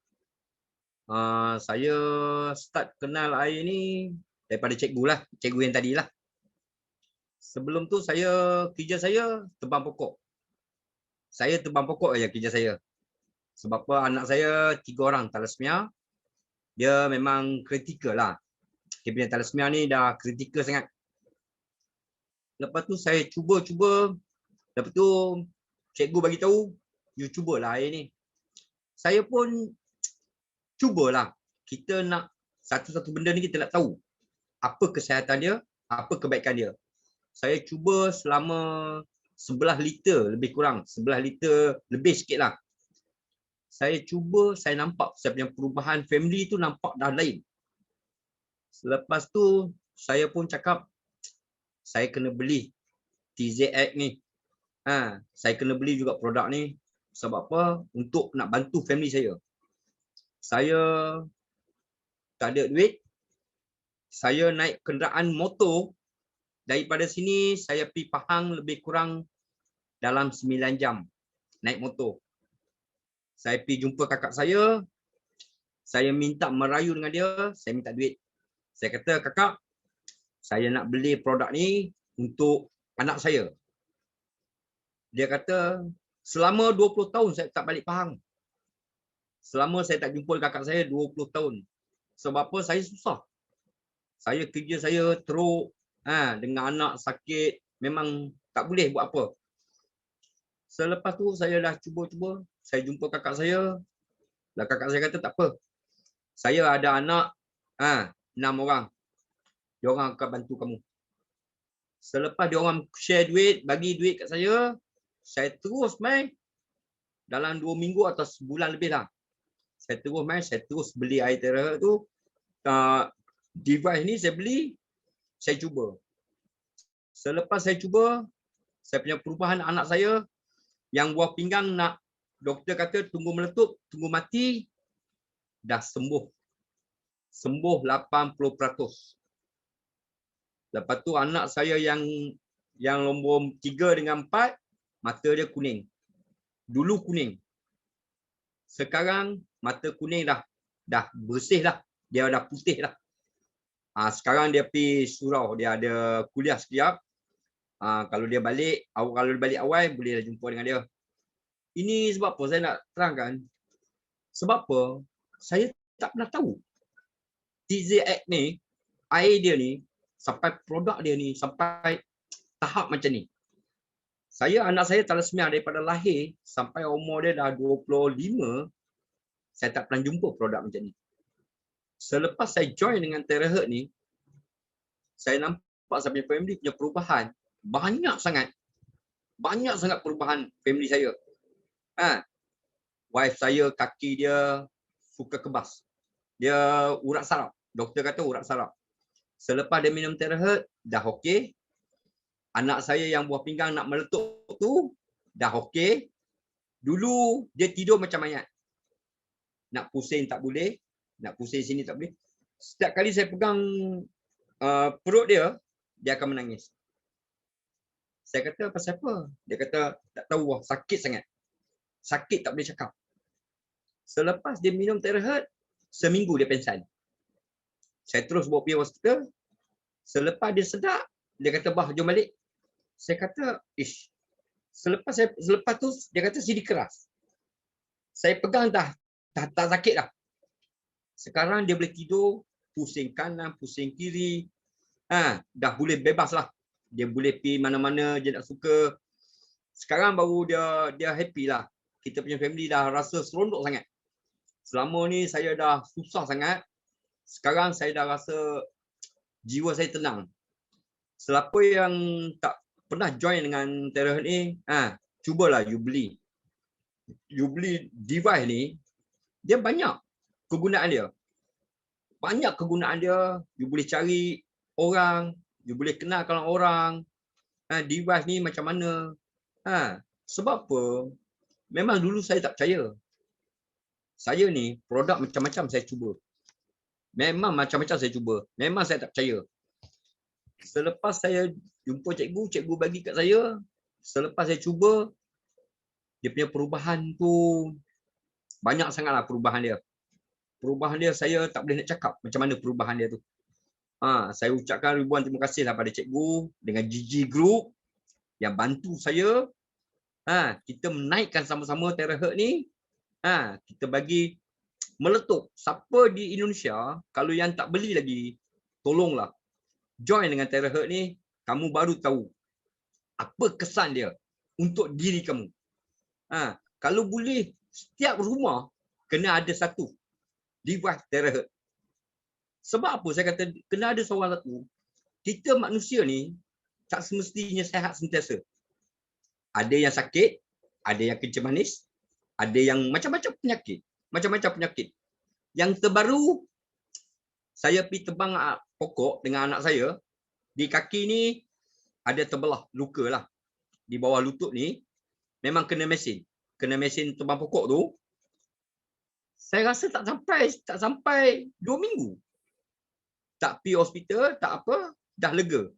Saya start kenal air ni daripada cikgu lah, cikgu yang tadilah. Sebelum tu kerja saya tebang pokok. Saya tebang pokok aja kerja saya. Sebab apa anak saya 3 orang thalassemia, dia memang kritikal lah. Dia punya thalassemia ni dah kritikal sangat. Lepas tu saya cuba. Lepas tu cikgu bagi tahu, you cubalah air ni. Saya pun cubalah. Kita nak satu-satu benda ni kita nak tahu apa kesihatan dia, apa kebaikan dia. Saya cuba selama 11 liter lebih kurang, 11 liter lebih sikit lah. Saya cuba, saya nampak saya punya perubahan family tu nampak dah lain. Selepas tu saya pun cakap saya kena beli TZX ni. Saya kena beli juga produk ni sebab apa? Untuk nak bantu family saya. Saya tak ada duit. Saya naik kenderaan motor daripada sini saya pergi Pahang lebih kurang dalam 9 jam naik motor. Saya pergi jumpa kakak saya minta merayu dengan dia, saya minta duit. Saya kata, kakak, saya nak beli produk ni untuk anak saya. Dia kata, selama 20 tahun saya tak balik Pahang. Selama saya tak jumpa kakak saya 20 tahun. Sebab apa? Saya susah. Saya kerja saya teruk, dengan anak sakit, memang tak boleh buat apa. Selepas tu saya dah cuba, saya jumpa kakak saya. Dan kakak saya kata tak apa. Saya ada anak 6 orang. Diorang akan bantu kamu. Selepas diorang share duit, bagi duit kat saya terus main dalam 2 minggu atau sebulan lebih lah. Saya terus beli air terahertz tu. Device ni saya beli, saya cuba. Selepas saya cuba, saya punya perubahan anak saya yang buah pinggang nak doktor kata tunggu meletup, tunggu mati, dah sembuh. Sembuh 80%. Lepas tu anak saya yang nombor 3 dengan 4, mata dia kuning. Dulu kuning. Sekarang mata kuning dah bersih lah. Dia dah putih lah. Sekarang dia pergi surau, dia ada kuliah sekejap. Kalau dia balik awal boleh jumpa dengan dia. Ini sebab apa saya nak terangkan? Sebab apa? Saya tak pernah tahu. TZX ni, air dia ni, sampai produk dia ni, sampai tahap macam ni. Anak saya thalassemia daripada lahir sampai umur dia dah 25, saya tak pernah jumpa produk macam ni. Selepas saya join dengan terahertz ni, saya nampak saya punya family punya perubahan. Banyak sangat perubahan family saya. Wife saya kaki dia suka kebas. Dia urat saraf. Doktor kata urat saraf. Selepas dia minum terahertz, dah okey. Anak saya yang buah pinggang nak meletup tu, dah okey. Dulu dia tidur macam mayat. Nak pusing tak boleh. Nak pusing sini tak boleh. Setiap kali saya pegang perut dia, dia akan menangis. Saya kata, pasal apa? Dia kata, tak tahu, sakit sangat. Sakit tak boleh cakap. Selepas dia minum terahertz, seminggu dia pengsan. Saya terus bawa pergi hospital. Selepas dia sedap, dia kata, bah, jom balik. Saya kata, Selepas tu dia kata sidi keras. Saya pegang dah tak sakit dah. Sekarang dia boleh tidur, pusing kanan, pusing kiri. Dah boleh bebas lah. Dia boleh pergi mana-mana dia nak suka. Sekarang baru dia happy lah. Kita punya family dah rasa seronok sangat. Selama ni saya dah susah sangat. Sekarang saya dah rasa jiwa saya tenang. Siapa yang tak pernah join dengan Teraherd ni, cubalah you beli. You beli device ni, dia banyak kegunaan dia. Banyak kegunaan dia. You boleh cari orang, you boleh kenalkan orang. Device ni macam mana. Sebab apa? Memang dulu saya tak percaya. Saya ni produk macam-macam saya cuba. Memang macam-macam saya cuba. Memang saya tak percaya. Selepas saya jumpa cikgu bagi kat saya. Selepas saya cuba, dia punya perubahan tu banyak sangatlah perubahan dia. Perubahan dia saya tak boleh nak cakap macam mana perubahan dia tu. Saya ucapkan ribuan terima kasihlah pada cikgu dengan GG Group yang bantu saya. Kita menaikkan sama-sama Teraherd ni. Kita bagi meletup. Siapa di Indonesia, kalau yang tak beli lagi, tolonglah. Join dengan Teraherd ni, kamu baru tahu apa kesan dia untuk diri kamu. Kalau boleh, setiap rumah kena ada satu device Teraherd. Sebab apa saya kata kena ada seorang satu? Kita manusia ni tak semestinya sihat sentiasa. Ada yang sakit, ada yang kencing manis, ada yang macam-macam penyakit. Macam-macam penyakit. Yang terbaru, saya pergi tebang pokok dengan anak saya. Di kaki ni ada terbelah, luka lah. Di bawah lutut ni, memang kena mesin. Kena mesin tebang pokok tu. Saya rasa tak sampai 2 minggu. Tak pergi hospital, tak apa, dah lega.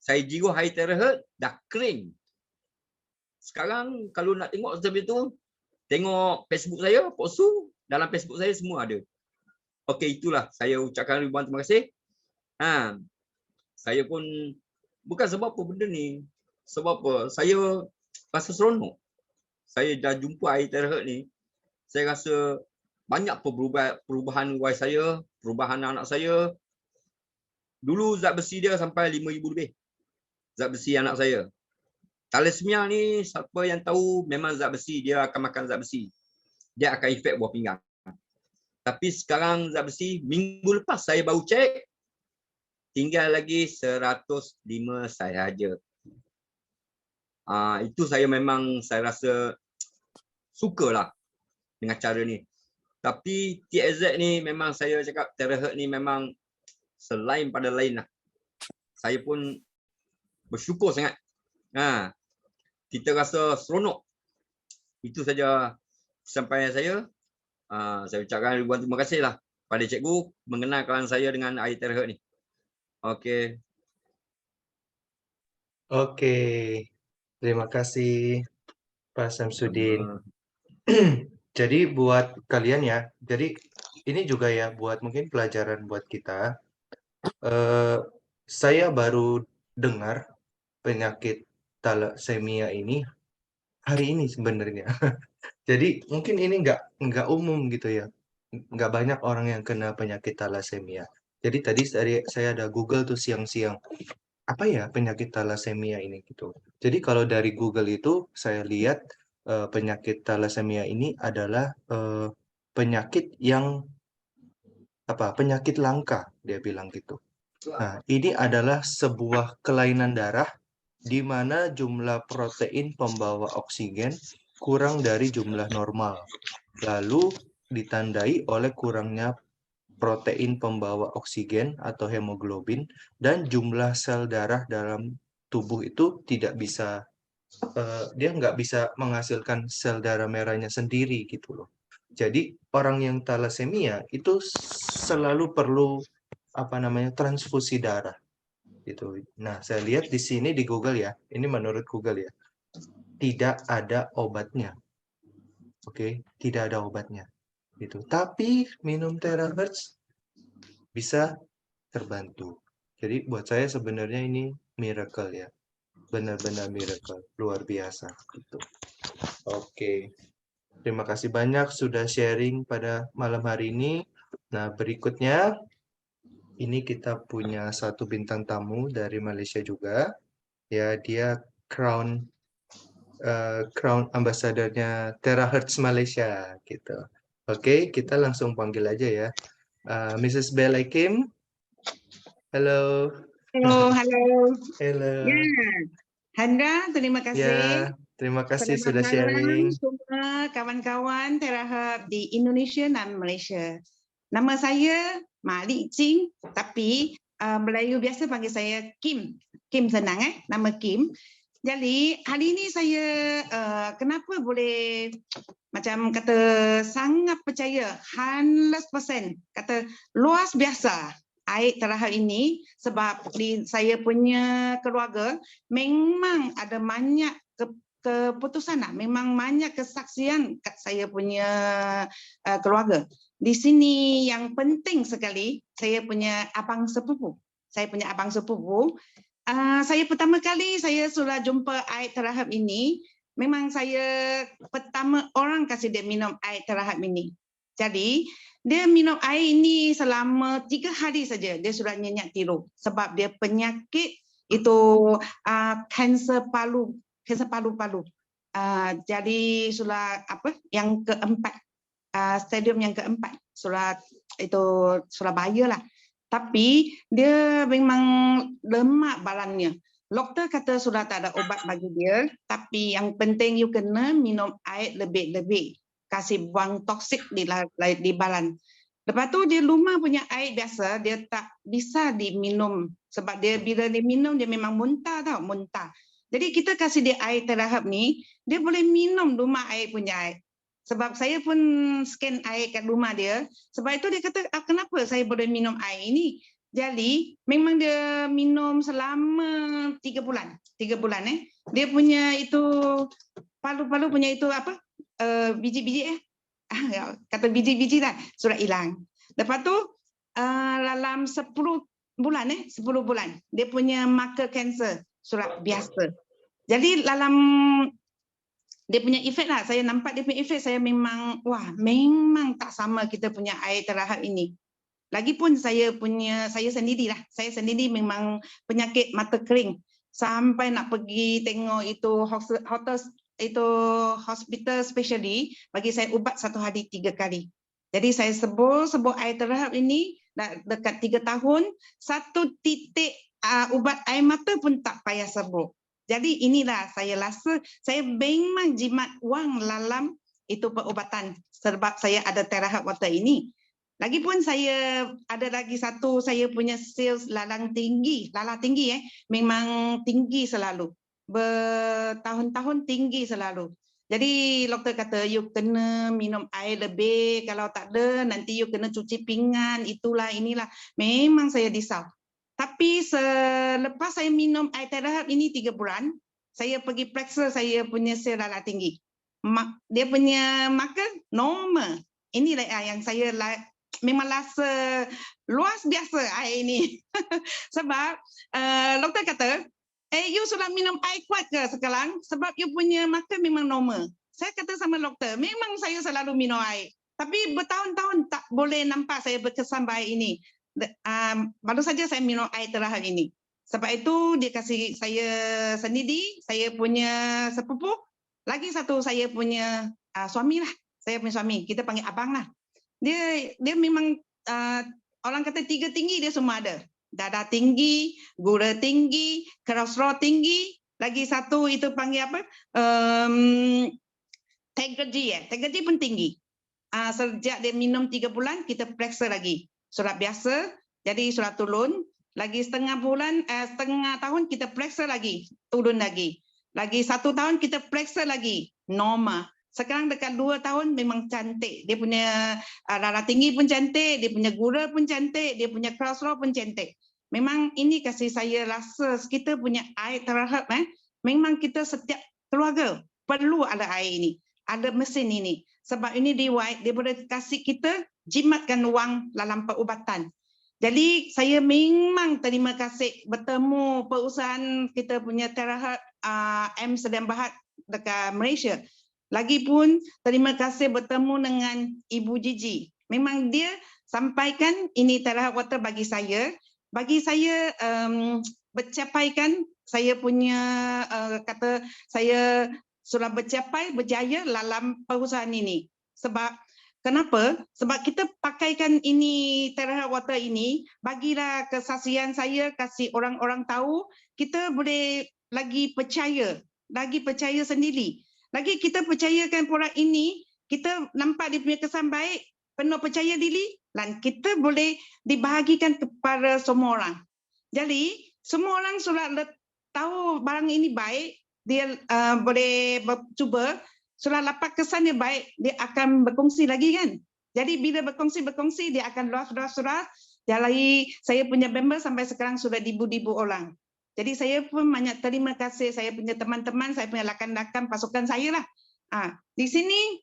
Saya jiru hari Teraherd, dah kering. Sekarang kalau nak tengok seperti itu, tengok Facebook saya, Poksu, dalam Facebook saya semua ada. Okey, itulah saya ucapkan ribuan terima kasih. Saya pun bukan sebab apa benda ni. Sebab apa? Saya rasa seronok. Saya dah jumpa hari Teraherd ni. Saya rasa banyak perubahan wife saya, perubahan anak saya. Dulu zat besi dia sampai 5,000 lebih. Zat besi anak saya. Thalassemia ni, siapa yang tahu memang zat besi, dia akan makan zat besi. Dia akan efek buah pinggang. Tapi sekarang zat besi, minggu lepas saya baru cek, tinggal lagi 105 sahaja. Itu saya memang saya rasa sukalah dengan cara ni. Tapi TXZ ni memang saya cakap Teraherd ni memang selain pada lain lah. Saya pun bersyukur sangat. Kita rasa seronok. Itu saja sampaian saya. Saya ucapkan ribuan terima kasih lah pada cikgu mengenalkan saya dengan hari Teraherd ni. Okey. Terima kasih Pak Samsudin. Jadi buat kalian ya, jadi ini juga ya buat mungkin pelajaran buat kita. Saya baru dengar penyakit thalassemia ini hari ini sebenarnya. Jadi mungkin ini nggak umum gitu ya, nggak banyak orang yang kena penyakit thalassemia. Jadi tadi saya ada Google tuh siang-siang, apa ya penyakit thalassemia ini gitu. Jadi kalau dari Google itu saya lihat penyakit thalassemia ini adalah penyakit yang penyakit langka, dia bilang gitu. Nah, ini adalah sebuah kelainan darah di mana jumlah protein pembawa oksigen kurang dari jumlah normal. Lalu ditandai oleh kurangnya protein pembawa oksigen atau hemoglobin dan jumlah sel darah dalam tubuh itu tidak bisa, dia nggak bisa menghasilkan sel darah merahnya sendiri gitu loh. Jadi orang yang thalassemia itu selalu perlu transfusi darah gitu. Nah, saya lihat di sini di Google ya, ini menurut Google ya, tidak ada obatnya. Oke, tidak ada obatnya gitu. Tapi minum Teraherd bisa terbantu. Jadi buat saya sebenarnya ini miracle ya. benar-benar miracle, luar biasa. Gitu. Oke, terima kasih banyak sudah sharing pada malam hari ini. Nah, berikutnya ini kita punya satu bintang tamu dari Malaysia juga. Ya, dia Crown Ambassador-nya Terahertz Malaysia gitu. Oke, kita langsung panggil aja ya. Mrs. Bella Kim. Halo. Halo, halo. Halo. Ya, Handra, terima Ya, kasih. terima kasih Selamat sudah malam sharing. semua kawan-kawan Terahertz di Indonesia dan Malaysia. Nama saya Mak Lee Ching, tapi Melayu biasa panggil saya Kim. Kim senang nama Kim. Jadi hari ini saya kenapa boleh macam kata sangat percaya 100% kata luas biasa air Terahertz ini sebab di saya punya keluarga memang ada banyak keputusan lah. Memang banyak kesaksian kat saya punya keluarga. Di sini yang penting sekali saya punya abang sepupu. Saya punya abang sepupu. Saya pertama kali saya sudah jumpa air Terahertz ini. Memang saya pertama orang kasih dia minum air Terahertz ini. Jadi dia minum air ini selama 3 hari saja dia sudah nyenyak tiru sebab dia penyakit itu kanser paru-paru. Jadi sudah yang keempat, stadium yang keempat sudah itu sudah bahaya lah. Tapi dia memang lemak badannya. Doktor kata sudah tak ada ubat bagi dia, tapi yang penting you kena minum air lebih-lebih. Kasih buang toksik di badan. Lepas tu dia rumah punya air biasa, dia tak bisa diminum. Sebab dia bila dia minum, dia memang muntah tau, muntah. Jadi kita kasih dia air Terahertz ni, dia boleh minum rumah air punya air. Sebab saya pun scan air kat rumah dia, sebab itu dia kata, kenapa saya boleh minum air ini? Jadi memang dia minum selama 3 bulan. 3 bulan Dia punya itu paru-paru punya itu biji-biji kata biji-biji lah sudah hilang. Lepas tu dalam 10 bulan 10 bulan dia punya marker kanser sudah biasa. Jadi dalam dia punya efek lah, saya nampak dia punya efek, saya memang memang tak sama kita punya air Terahertz ini. Lagipun saya sendiri memang penyakit mata kering sampai nak pergi tengok itu hospital specialty bagi saya ubat 1 hari 3 kali. Jadi saya sebut air Terahertz ini dekat 3 tahun 1 titik ubat air mata pun tak payah sebut. Jadi inilah saya rasa saya memang jimat wang dalam itu perubatan sebab saya ada Terahertz water ini. Lagipun saya ada lagi satu, saya punya sales lalah tinggi memang tinggi selalu. Bertahun-tahun tinggi selalu. Jadi doktor kata you kena minum air lebih, kalau tak ada nanti you kena cuci pinggan, itulah inilah. Memang saya risau. Tapi selepas saya minum air Terahertz ini 3 bulan, saya pergi periksa saya punya sel darah tinggi. Dia punya marker normal. Inilah yang saya memang rasa luas biasa air ini. Sebab doktor kata, you sudah minum air kuat ke sekarang? Sebab you punya marker memang normal. Saya kata sama doktor, memang saya selalu minum air. Tapi bertahun-tahun tak boleh nampak saya berkesan baik ini. Baru saja saya minum air Terahertz ini. Sebab itu dia kasih saya sendiri, saya punya sepupu, lagi satu saya punya suami lah. Saya punya suami, kita panggil abang lah. Dia memang orang kata 3 tinggi dia semua ada. Darah tinggi, gula tinggi, kolesterol tinggi, lagi satu itu panggil apa? Tegoji pun tinggi. Sejak dia minum 3 bulan kita periksa lagi. Surat biasa, jadi surat turun. Lagi setengah tahun kita periksa lagi, turun lagi. Lagi 1 tahun kita periksa lagi, normal. Sekarang dekat 2 tahun memang cantik. Dia punya darah tinggi pun cantik, dia punya gula pun cantik, dia punya kolesterol pun cantik. Memang ini kasih saya rasa kita punya air Terahertz memang kita setiap keluarga perlu ada air ini, ada mesin ini. Sebab ini dia boleh kasih kita jimatkan wang dalam perubatan. Jadi saya memang terima kasih bertemu perusahaan kita punya Terahat M Sdn Bhd dekat Malaysia. Lagipun terima kasih bertemu dengan Ibu Gigi. Memang dia sampaikan ini Terahat Water bagi saya. Bagi saya bercapaikan saya punya kata saya sudah bercapai berjaya dalam perusahaan ini. Sebab kenapa? Sebab kita pakaikan ini Terahat Water ini, bagilah kesaksian saya, kasih orang-orang tahu, kita boleh lagi percaya sendiri. Lagi kita percayakan produk ini, kita nampak dia punya kesan baik, penuh percaya diri, dan kita boleh dibahagikan kepada semua orang. Jadi, semua orang sudah tahu barang ini baik, dia boleh cuba, sudah dapat kesan yang baik, dia akan berkongsi lagi kan. Jadi bila berkongsi, dia akan luas. Jadi saya punya member sampai sekarang sudah ribu-ribu orang. Jadi saya pun banyak terima kasih saya punya teman-teman, saya punya rakan-rakan pasukan saya lah. Di sini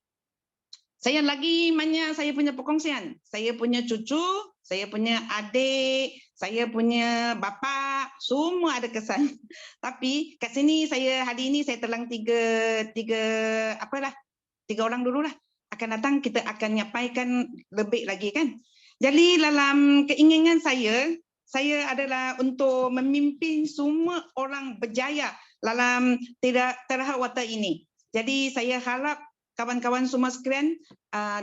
saya lagi banyak saya punya perkongsian. Saya punya cucu, saya punya adik, saya punya bapa, semua ada kesan. Tapi kat sini saya hari ini saya telang tiga orang dulu lah. Akan datang kita akan nyampaikan lebih lagi kan. Jadi dalam keinginan saya adalah untuk memimpin semua orang berjaya dalam Terahat Water ini. Jadi saya harap kawan-kawan semua sekalian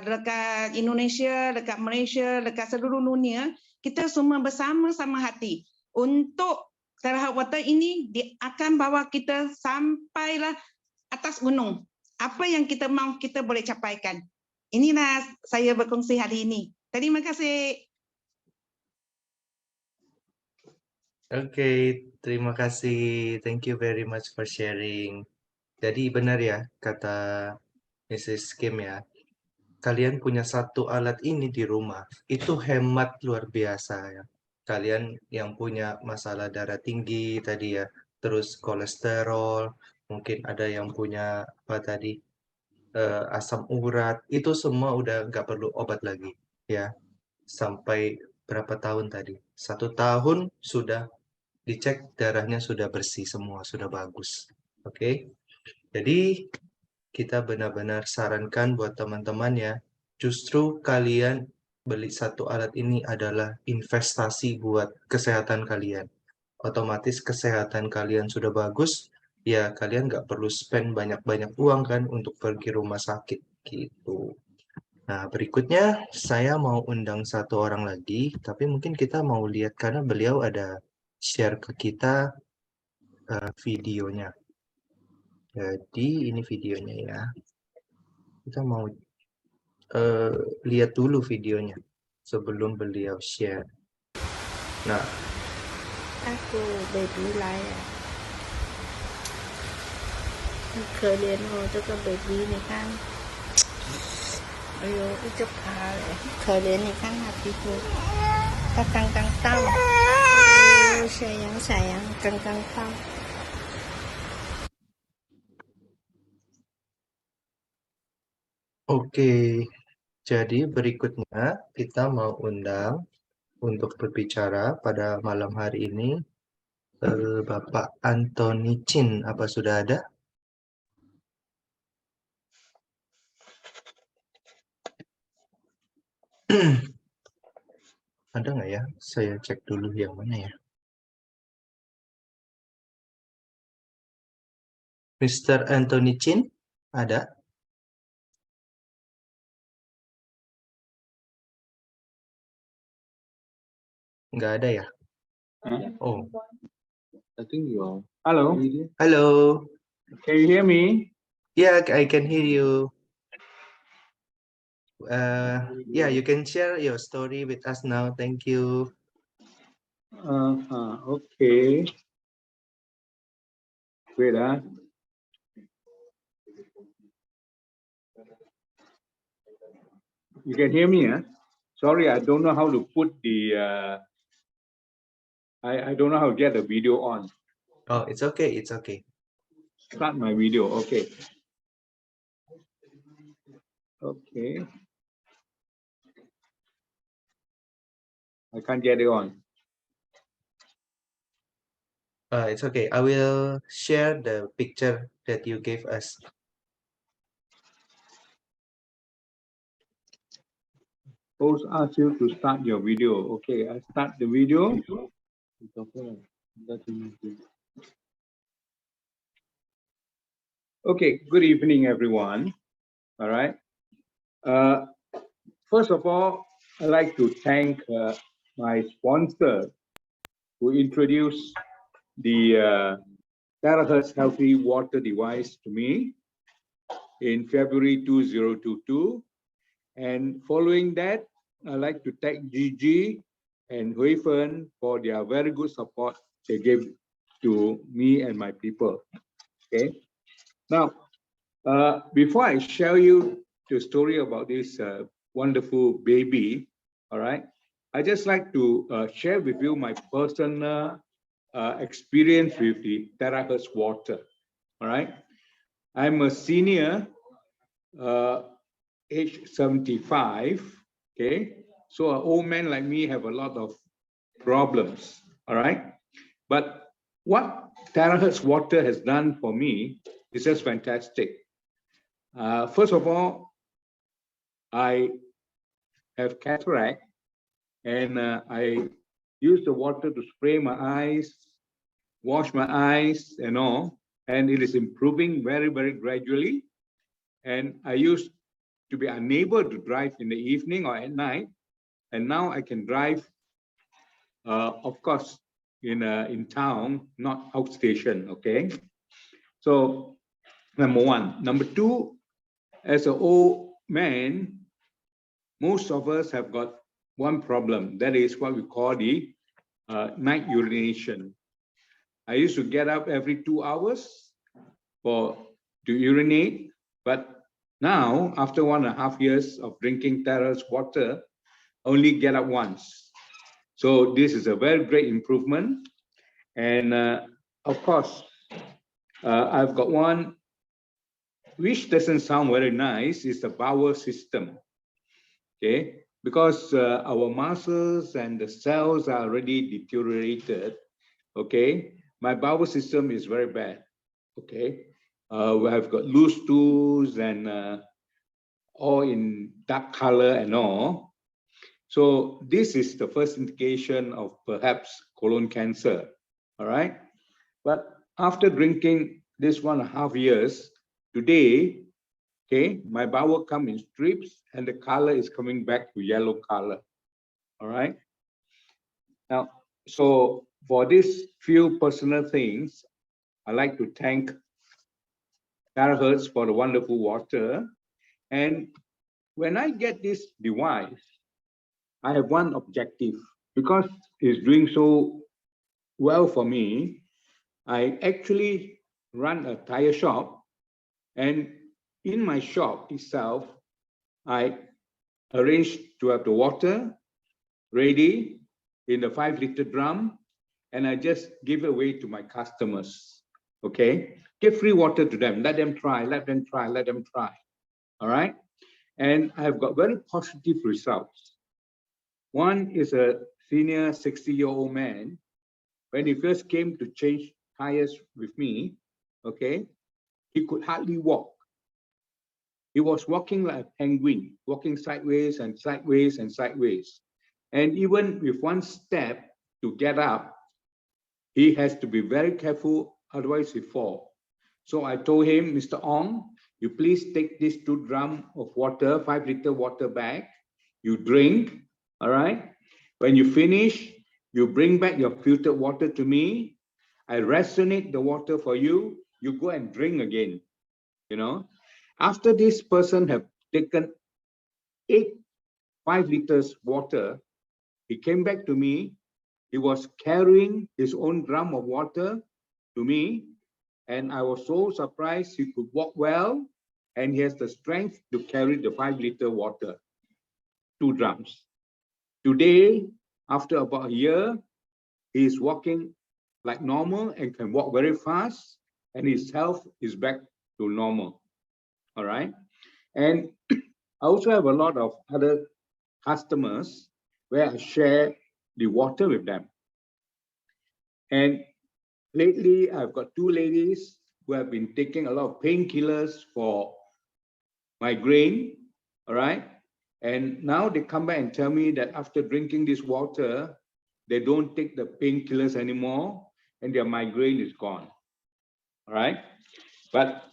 dekat Indonesia, dekat Malaysia, dekat seluruh dunia, kita semua bersama-sama hati untuk Terahat Water ini dia akan bawa kita sampailah atas gunung. Apa yang kita mahu kita boleh capaikan. Inilah saya berkongsi hari ini. Terima kasih. Oke, terima kasih. Thank you very much for sharing. Jadi benar ya kata Mrs. Kim ya. Kalian punya satu alat ini di rumah, itu hemat luar biasa ya. Kalian yang punya masalah darah tinggi tadi ya, terus kolesterol, mungkin ada yang punya apa tadi, asam urat, itu semua udah nggak perlu obat lagi ya. Sampai berapa tahun tadi? 1 tahun sudah dicek darahnya sudah bersih semua, sudah bagus. Oke. Jadi kita benar-benar sarankan buat teman-teman ya, justru kalian beli satu alat ini adalah investasi buat kesehatan kalian. Otomatis kesehatan kalian sudah bagus, ya kalian nggak perlu spend banyak-banyak uang kan untuk pergi rumah sakit gitu. Nah, berikutnya saya mau undang satu orang lagi, tapi mungkin kita mau lihat karena beliau ada share ke kita videonya. Jadi ini videonya ya. Kita mau lihat dulu videonya sebelum beliau share. Nah, Aku baby lại à. Khởi liền rồi cho cái baby này kan. Ayo, itu kali. Khởi liền này kan hati ku. Kang tau. Sayang, kang tau. oke. Jadi berikutnya kita mau undang untuk berbicara pada malam hari ini Bapak Anthony Chin. Apa sudah ada? Ada nggak ya? Saya cek dulu yang mana ya. Mr. Anthony Chin, ada? Nggak ada ya? Oh, I think you're. Hello. halo. Can you hear me? Yeah, I can hear you. Yeah, you can share your story with us now. Thank you. Okay. Wait. You can hear me, huh? Sorry, I don't know how to put the. I don't know how to get the video on. Oh, it's okay. It's okay. Start my video. Okay. Okay. I can't get it on. It's okay. I will share the picture that you gave us. Host ask you to start your video. Okay, I start the video. Okay, good evening, everyone. All right. First of all, I'd like to thank my sponsor who introduced the Terahertz Healthy Water device to me in February 2022. And following that, I'd like to thank Gigi and Hui Fen for their very good support they gave to me and my people. Okay. Now, before I share you the story about this wonderful baby, all right, I just like to share with you my personal experience with the Terahertz water. All right, I'm a senior, age 75. Okay, so an old man like me have a lot of problems. All right, but what Terahertz water has done for me is just fantastic. First of all, I have cataract, and I use the water to spray my eyes, wash my eyes and all, and it is improving very, very gradually. And I used to be unable to drive in the evening or at night, and now I can drive, of course, in town, not outstation, okay? So, number one. Number two, as an old man, most of us have got one problem. That is what we call the night urination. I used to get up every 2 hours to urinate, but now, after 1.5 years of drinking Terahertz water, only get up once. So this is a very great improvement. And of course, I've got one which doesn't sound very nice, is the bowel system. Okay, because our muscles and the cells are already deteriorated. Okay, my bowel system is very bad. Okay, we have got loose stools and all in dark color and all. So this is the first indication of perhaps colon cancer. All right, but after drinking this 1.5 years, today, okay, my bowel come in strips and the color is coming back to yellow color. All right. Now, so for these few personal things, I'd like to thank Terahertz for the wonderful water. And when I get this device, I have one objective. Because it's doing so well for me, I actually run a tire shop, and in my shop itself, I arranged to have the water ready in the 5-liter drum, and I just give away to my customers. Okay, give free water to them, let them try, let them try, let them try. All right, and I've got very positive results. One is a senior 60-year-old man. When he first came to change tires with me, okay, he could hardly walk. He was walking like a penguin, walking sideways and sideways and sideways. And even with one step to get up, he has to be very careful, otherwise he falls. So I told him, Mr. Ong, you please take this 2 drums of water, 5-liter water bag, you drink, all right? When you finish, you bring back your filtered water to me. I rationate the water for you. You go and drink again, you know? After this person have taken 5 liters water, he came back to me. He was carrying his own drum of water to me, and I was so surprised he could walk well, and he has the strength to carry the 5-liter water, 2 drums. Today, after about a year, he is walking like normal and can walk very fast, and his health is back to normal. All right. And I also have a lot of other customers where I share the water with them. And lately, I've got 2 ladies who have been taking a lot of painkillers for migraine, all right? And now they come back and tell me that after drinking this water, they don't take the painkillers anymore and their migraine is gone, all right? But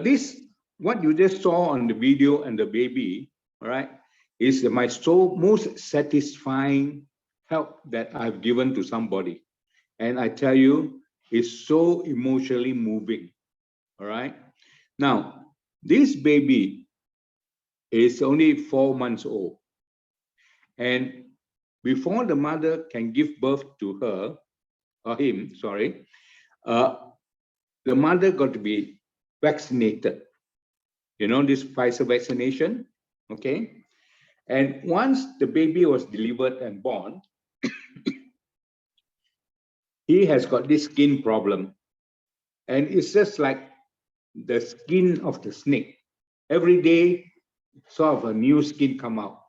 this, what you just saw on the video and the baby, all right, is my most satisfying help that I've given to somebody. And I tell you, it's so emotionally moving, all right? Now, this baby is only 4 months old. And before the mother can give birth to her, or him, sorry, the mother got to be vaccinated. You know, this Pfizer vaccination, okay? And once the baby was delivered and born, he has got this skin problem. And it's just like the skin of the snake. Every day, sort of a new skin come out,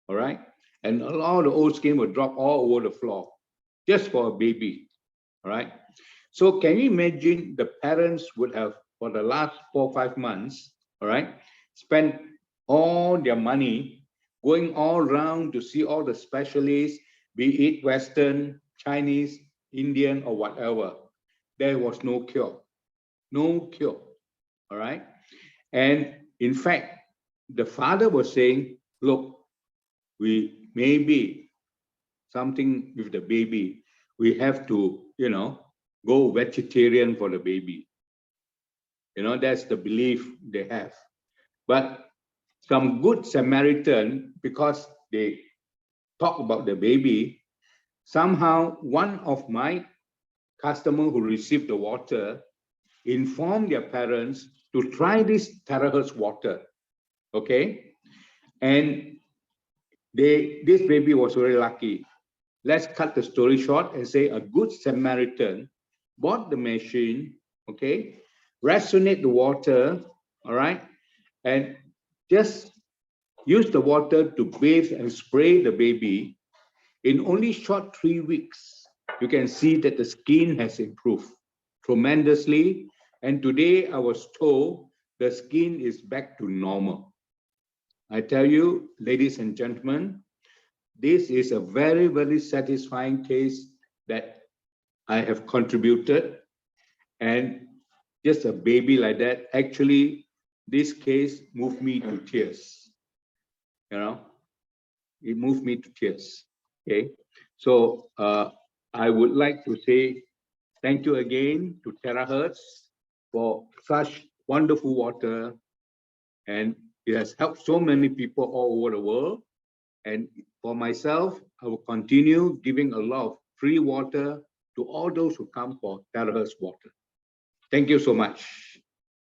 all right? And a lot of the old skin will drop all over the floor, just for a baby, all right? So can you imagine the parents would have, for the last 4 or 5 months, all right, spent all their money going all around to see all the specialists, be it Western, Chinese, Indian, or whatever. There was no cure, all right? And in fact, the father was saying, look, we maybe something with the baby, we have to, you know, go vegetarian for the baby. You know, that's the belief they have. But some good Samaritan, because they talk about the baby, somehow one of my customers who received the water informed their parents to try this terahertz water, okay? And this baby was very lucky. Let's cut the story short and say a good Samaritan bought the machine, okay? Rationate the water, all right? And just use the water to bathe and spray the baby. In only short 3 weeks, you can see that the skin has improved tremendously. And today I was told the skin is back to normal. I tell you, ladies and gentlemen, this is a very, very satisfying case that I have contributed. And just a baby like that, actually, this case moved me to tears. You know, it moved me to tears. Okay, so I would like to say thank you again to Terahertz for such wonderful water, and it has helped so many people all over the world. And for myself, I will continue giving a lot of free water to all those who come for Terahertz water. Thank you so much.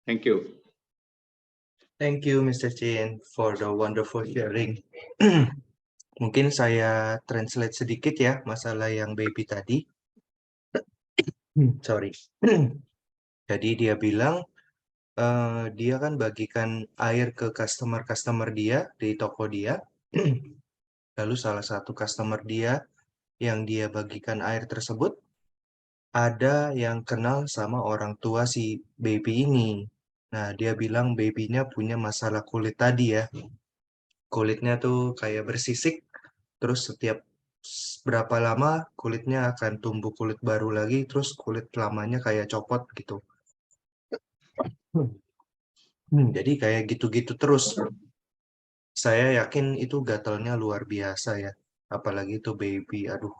Thank you. Thank you, Mr. Chin, for the wonderful sharing. Mungkin saya translate sedikit ya masalah yang baby tadi. Sorry. Jadi dia bilang dia kan bagikan air ke customer dia di toko dia. Lalu salah satu customer dia yang dia bagikan air tersebut ada yang kenal sama orang tua si baby ini. Nah, dia bilang babynya punya masalah kulit tadi ya. Kulitnya tuh kayak bersisik, terus setiap berapa lama kulitnya akan tumbuh kulit baru lagi, terus kulit lamanya kayak copot gitu. Jadi kayak gitu-gitu terus. Saya yakin itu gatalnya luar biasa ya. Apalagi itu baby, aduh.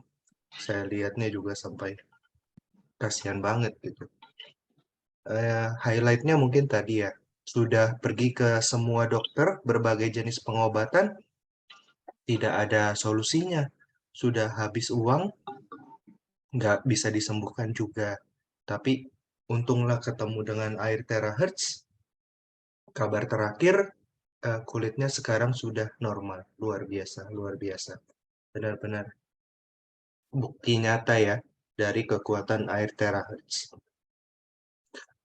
Saya lihatnya juga sampai kasihan banget gitu. Highlightnya mungkin tadi ya. Sudah pergi ke semua dokter, berbagai jenis pengobatan, tidak ada solusinya. Sudah habis uang, nggak bisa disembuhkan juga. Tapi untunglah ketemu dengan air terahertz. Kabar terakhir, kulitnya sekarang sudah normal. Luar biasa, luar biasa. Benar-benar bukti nyata ya dari kekuatan air terahertz.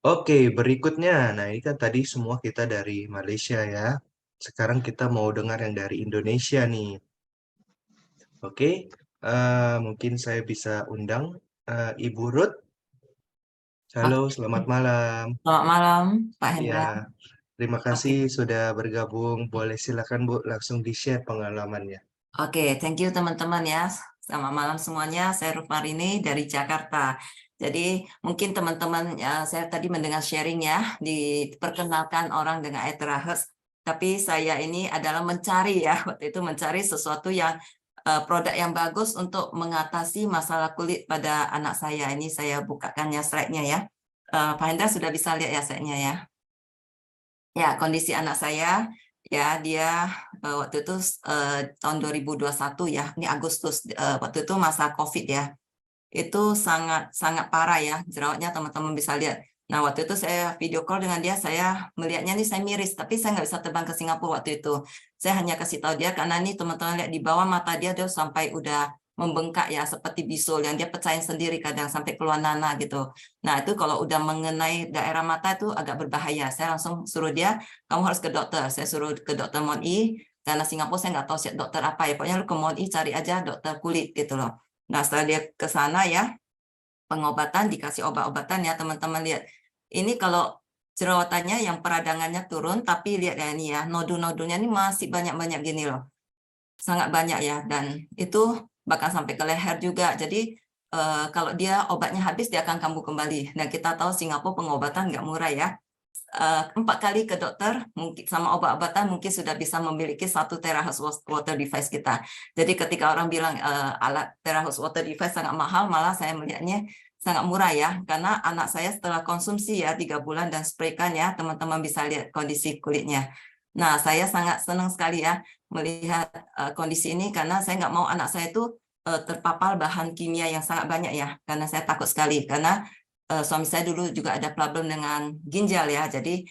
Oke, berikutnya. Nah, ini kan tadi semua kita dari Malaysia ya. Sekarang kita mau dengar yang dari Indonesia nih. Oke, mungkin saya bisa undang Ibu Ruth. Halo, selamat malam. Selamat malam, Pak Hendra. Ya, terima kasih sudah bergabung. Boleh silakan Bu, langsung di-share pengalamannya. Oke, thank you teman-teman ya. Selamat malam semuanya. Saya Ruth Marini dari Jakarta. Jadi mungkin teman-teman, saya tadi mendengar sharing ya, diperkenalkan orang dengan air terakhir. Tapi saya ini adalah mencari ya, waktu itu mencari sesuatu yang produk yang bagus untuk mengatasi masalah kulit pada anak saya. Ini saya bukakan ya slide-nya ya. Pak Hendra sudah bisa lihat ya slide-nya ya. Ya, kondisi anak saya ya, dia waktu itu tahun 2021 ya, ini Agustus, waktu itu masa COVID ya. Itu sangat parah ya jerawatnya, teman-teman bisa lihat. Nah, waktu itu saya video call dengan dia, saya melihatnya nih saya miris, tapi saya nggak bisa terbang ke Singapura waktu itu. Saya hanya kasih tahu dia karena nih teman-teman lihat di bawah mata dia sampai udah membengkak ya, seperti bisul yang dia pecahin sendiri kadang sampai keluar nanah gitu. Nah, itu kalau udah mengenai daerah mata itu agak berbahaya. Saya langsung suruh dia, kamu harus ke dokter. Saya suruh ke dokter Mon-i, karena Singapura saya nggak tahu dokter apa ya. Pokoknya lu ke Mon-i cari aja dokter kulit gitu loh. Nah, setelah dia ke sana ya, pengobatan, dikasih obat-obatan ya, teman-teman lihat. Ini kalau jerawatannya yang peradangannya turun, tapi lihat ya ini ya, nodul-nodulnya ini masih banyak-banyak gini loh. Sangat banyak ya, dan itu bahkan sampai ke leher juga. Jadi kalau dia obatnya habis, dia akan kambuh kembali. Dan kita tahu Singapura pengobatan nggak murah ya. 4 kali ke dokter, mungkin sama obat-obatan mungkin sudah bisa memiliki 1 terahertz water device kita. Jadi ketika orang bilang alat terahertz water device sangat mahal, malah saya melihatnya sangat murah ya, karena anak saya setelah konsumsi ya 3 bulan dan spraykan ya, teman-teman bisa lihat kondisi kulitnya. Nah, saya sangat senang sekali ya melihat kondisi ini, karena saya nggak mau anak saya itu terpapar bahan kimia yang sangat banyak ya, karena saya takut sekali, karena suami saya dulu juga ada problem dengan ginjal ya, jadi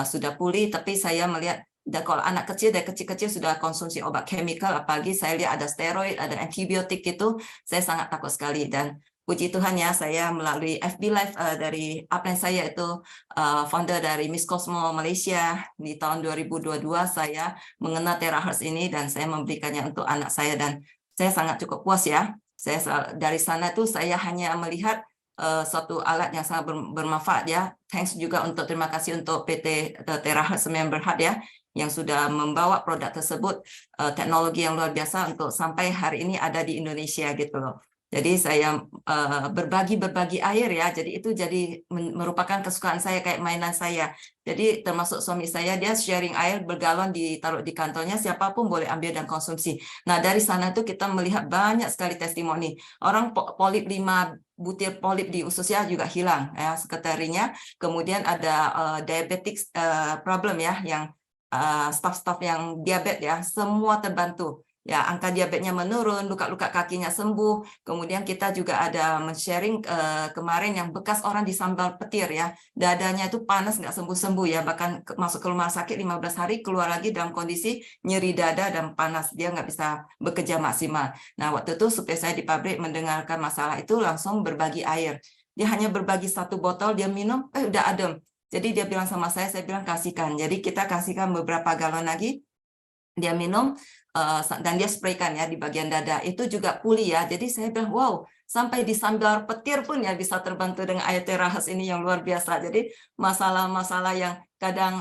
sudah pulih, tapi saya melihat kalau anak kecil dari kecil-kecil sudah konsumsi obat chemical, apalagi saya lihat ada steroid, ada antibiotik itu, saya sangat takut sekali. Dan puji Tuhan ya, saya melalui FB Live dari upline saya itu founder dari Miss Cosmo Malaysia di tahun 2022, saya mengenal terahertz ini dan saya memberikannya untuk anak saya, dan saya sangat cukup puas ya. Saya dari sana tuh saya hanya melihat suatu alat yang sangat bermanfaat ya. Thanks juga terima kasih untuk PT Terahertz Member Hub ya, yang sudah membawa produk tersebut, teknologi yang luar biasa untuk sampai hari ini ada di Indonesia gitu loh. Jadi saya berbagi air ya, jadi itu jadi merupakan kesukaan saya, kayak mainan saya. Jadi termasuk suami saya, dia sharing air bergalon ditaruh di kantongnya, siapapun boleh ambil dan konsumsi. Nah, dari sana tuh kita melihat banyak sekali testimoni. Orang polip 5 butir polip di ususnya juga hilang ya, sekretarinya. Kemudian ada diabetes problem ya, yang staff-staff yang diabetes ya, semua terbantu. Ya, angka diabetesnya menurun, luka-luka kakinya sembuh. Kemudian kita juga ada men-sharing kemarin yang bekas orang disambal petir ya, dadanya itu panas nggak sembuh-sembuh ya, bahkan masuk ke rumah sakit 15 hari, keluar lagi dalam kondisi nyeri dada dan panas, dia nggak bisa bekerja maksimal. Nah, waktu itu supaya saya di pabrik mendengarkan masalah itu, langsung berbagi air. Dia hanya berbagi 1 botol, dia minum, udah adem. Jadi dia bilang sama saya bilang kasihkan. Jadi kita kasihkan beberapa galon lagi, dia minum, dan dia spraykan ya di bagian dada, itu juga pulih ya. Jadi saya bilang wow, sampai di sambal petir pun ya bisa terbantu dengan air terahertz ini yang luar biasa. Jadi masalah-masalah yang kadang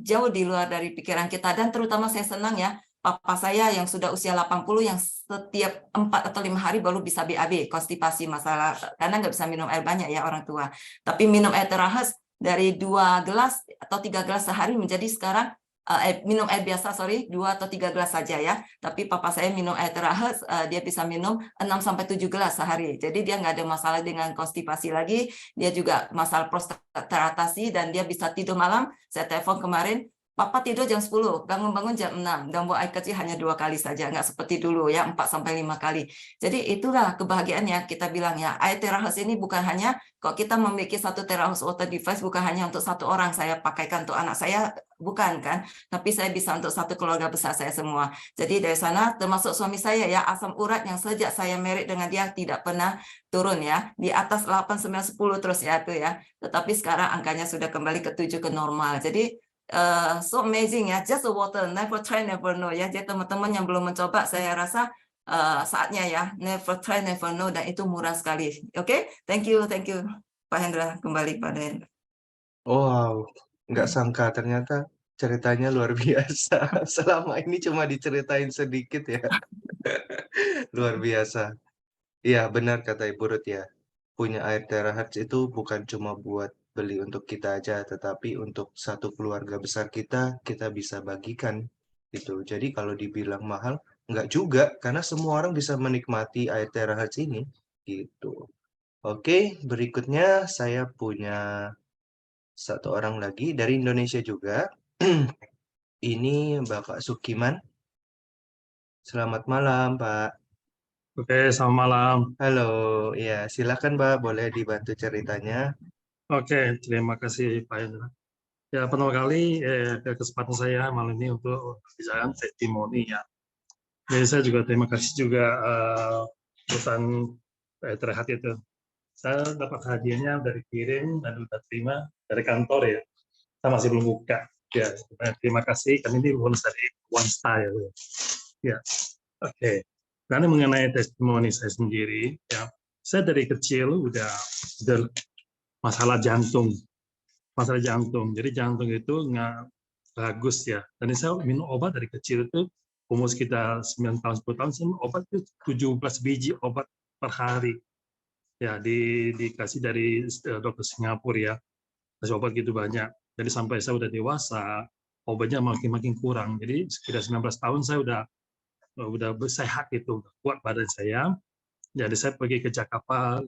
jauh di luar dari pikiran kita, dan terutama saya senang ya, papa saya yang sudah usia 80 yang setiap 4 atau 5 hari baru bisa BAB, konstipasi, masalah karena nggak bisa minum air banyak ya orang tua. Tapi minum air terahertz dari 2 gelas atau 3 gelas sehari menjadi sekarang minum air biasa 2 atau 3 gelas saja ya. Tapi papa saya minum air terahertz, dia bisa minum 6-7 gelas sehari. Jadi dia nggak ada masalah dengan konstipasi lagi, dia juga masalah prostat teratasi, dan dia bisa tidur malam. Saya telepon kemarin, papa tidur jam 10, bangun-bangun jam 6, dan buang air kecil hanya 2 kali saja, nggak seperti dulu ya, 4-5 kali. Jadi itulah kebahagiaannya, kita bilang ya, air terahertz ini bukan hanya, kok kita memiliki 1 terahertz water device, bukan hanya untuk 1 orang saya pakaikan untuk anak saya, bukan kan, tapi saya bisa untuk 1 keluarga besar saya semua. Jadi dari sana, termasuk suami saya ya, asam urat yang sejak saya married dengan dia tidak pernah turun ya, di atas 8, 9, 10 terus ya itu ya, tetapi sekarang angkanya sudah kembali ke 7 ke normal. Jadi So amazing ya, just the water, never try, never know ya. Jadi teman-teman yang belum mencoba, saya rasa saatnya ya, never try, never know, dan itu murah sekali. Oke, thank you Pak Hendra, kembali pada Hendra. Wow, nggak sangka ternyata ceritanya luar biasa. Selama ini cuma diceritain sedikit ya. Luar biasa. Iya, benar kata Ibu Ruth ya. Punya air terahertz itu bukan cuma buat beli untuk kita aja, tetapi untuk satu keluarga besar kita bisa bagikan gitu. Jadi kalau dibilang mahal, nggak juga, karena semua orang bisa menikmati air terahertz ini gitu. Oke, berikutnya saya punya satu orang lagi dari Indonesia juga. Ini Bapak Sukiman. Selamat malam, Pak. Oke, selamat malam. Halo, ya silakan Mbak, boleh dibantu ceritanya. Oke, terima kasih Pak Hendra. Ya, pertama kali kesempatan saya malam ini untuk bicara testimoni ya. Jadi saya juga terima kasih juga perusahaan Terhat itu. Saya dapat hadiahnya dari kirim dan sudah terima dari kantor ya. Saya masih belum buka. Ya, terima kasih. Kami ini bonus dari One Style. Ya, oke. Karena mengenai testimoni saya sendiri, ya, saya dari kecil udah masalah jantung. Jadi jantung itu nggak bagus ya. Dan saya minum obat dari kecil itu umur sekitar 9 tahun 10 tahun saya minum obat itu 17 biji obat per hari. Ya, dikasih dari dokter Singapura ya. Kasih obat gitu banyak. Jadi sampai saya udah dewasa, obatnya makin kurang. Jadi sekitar 19 tahun saya udah sehat gitu, kuat badan saya. Jadi saya pergi ke Jakarta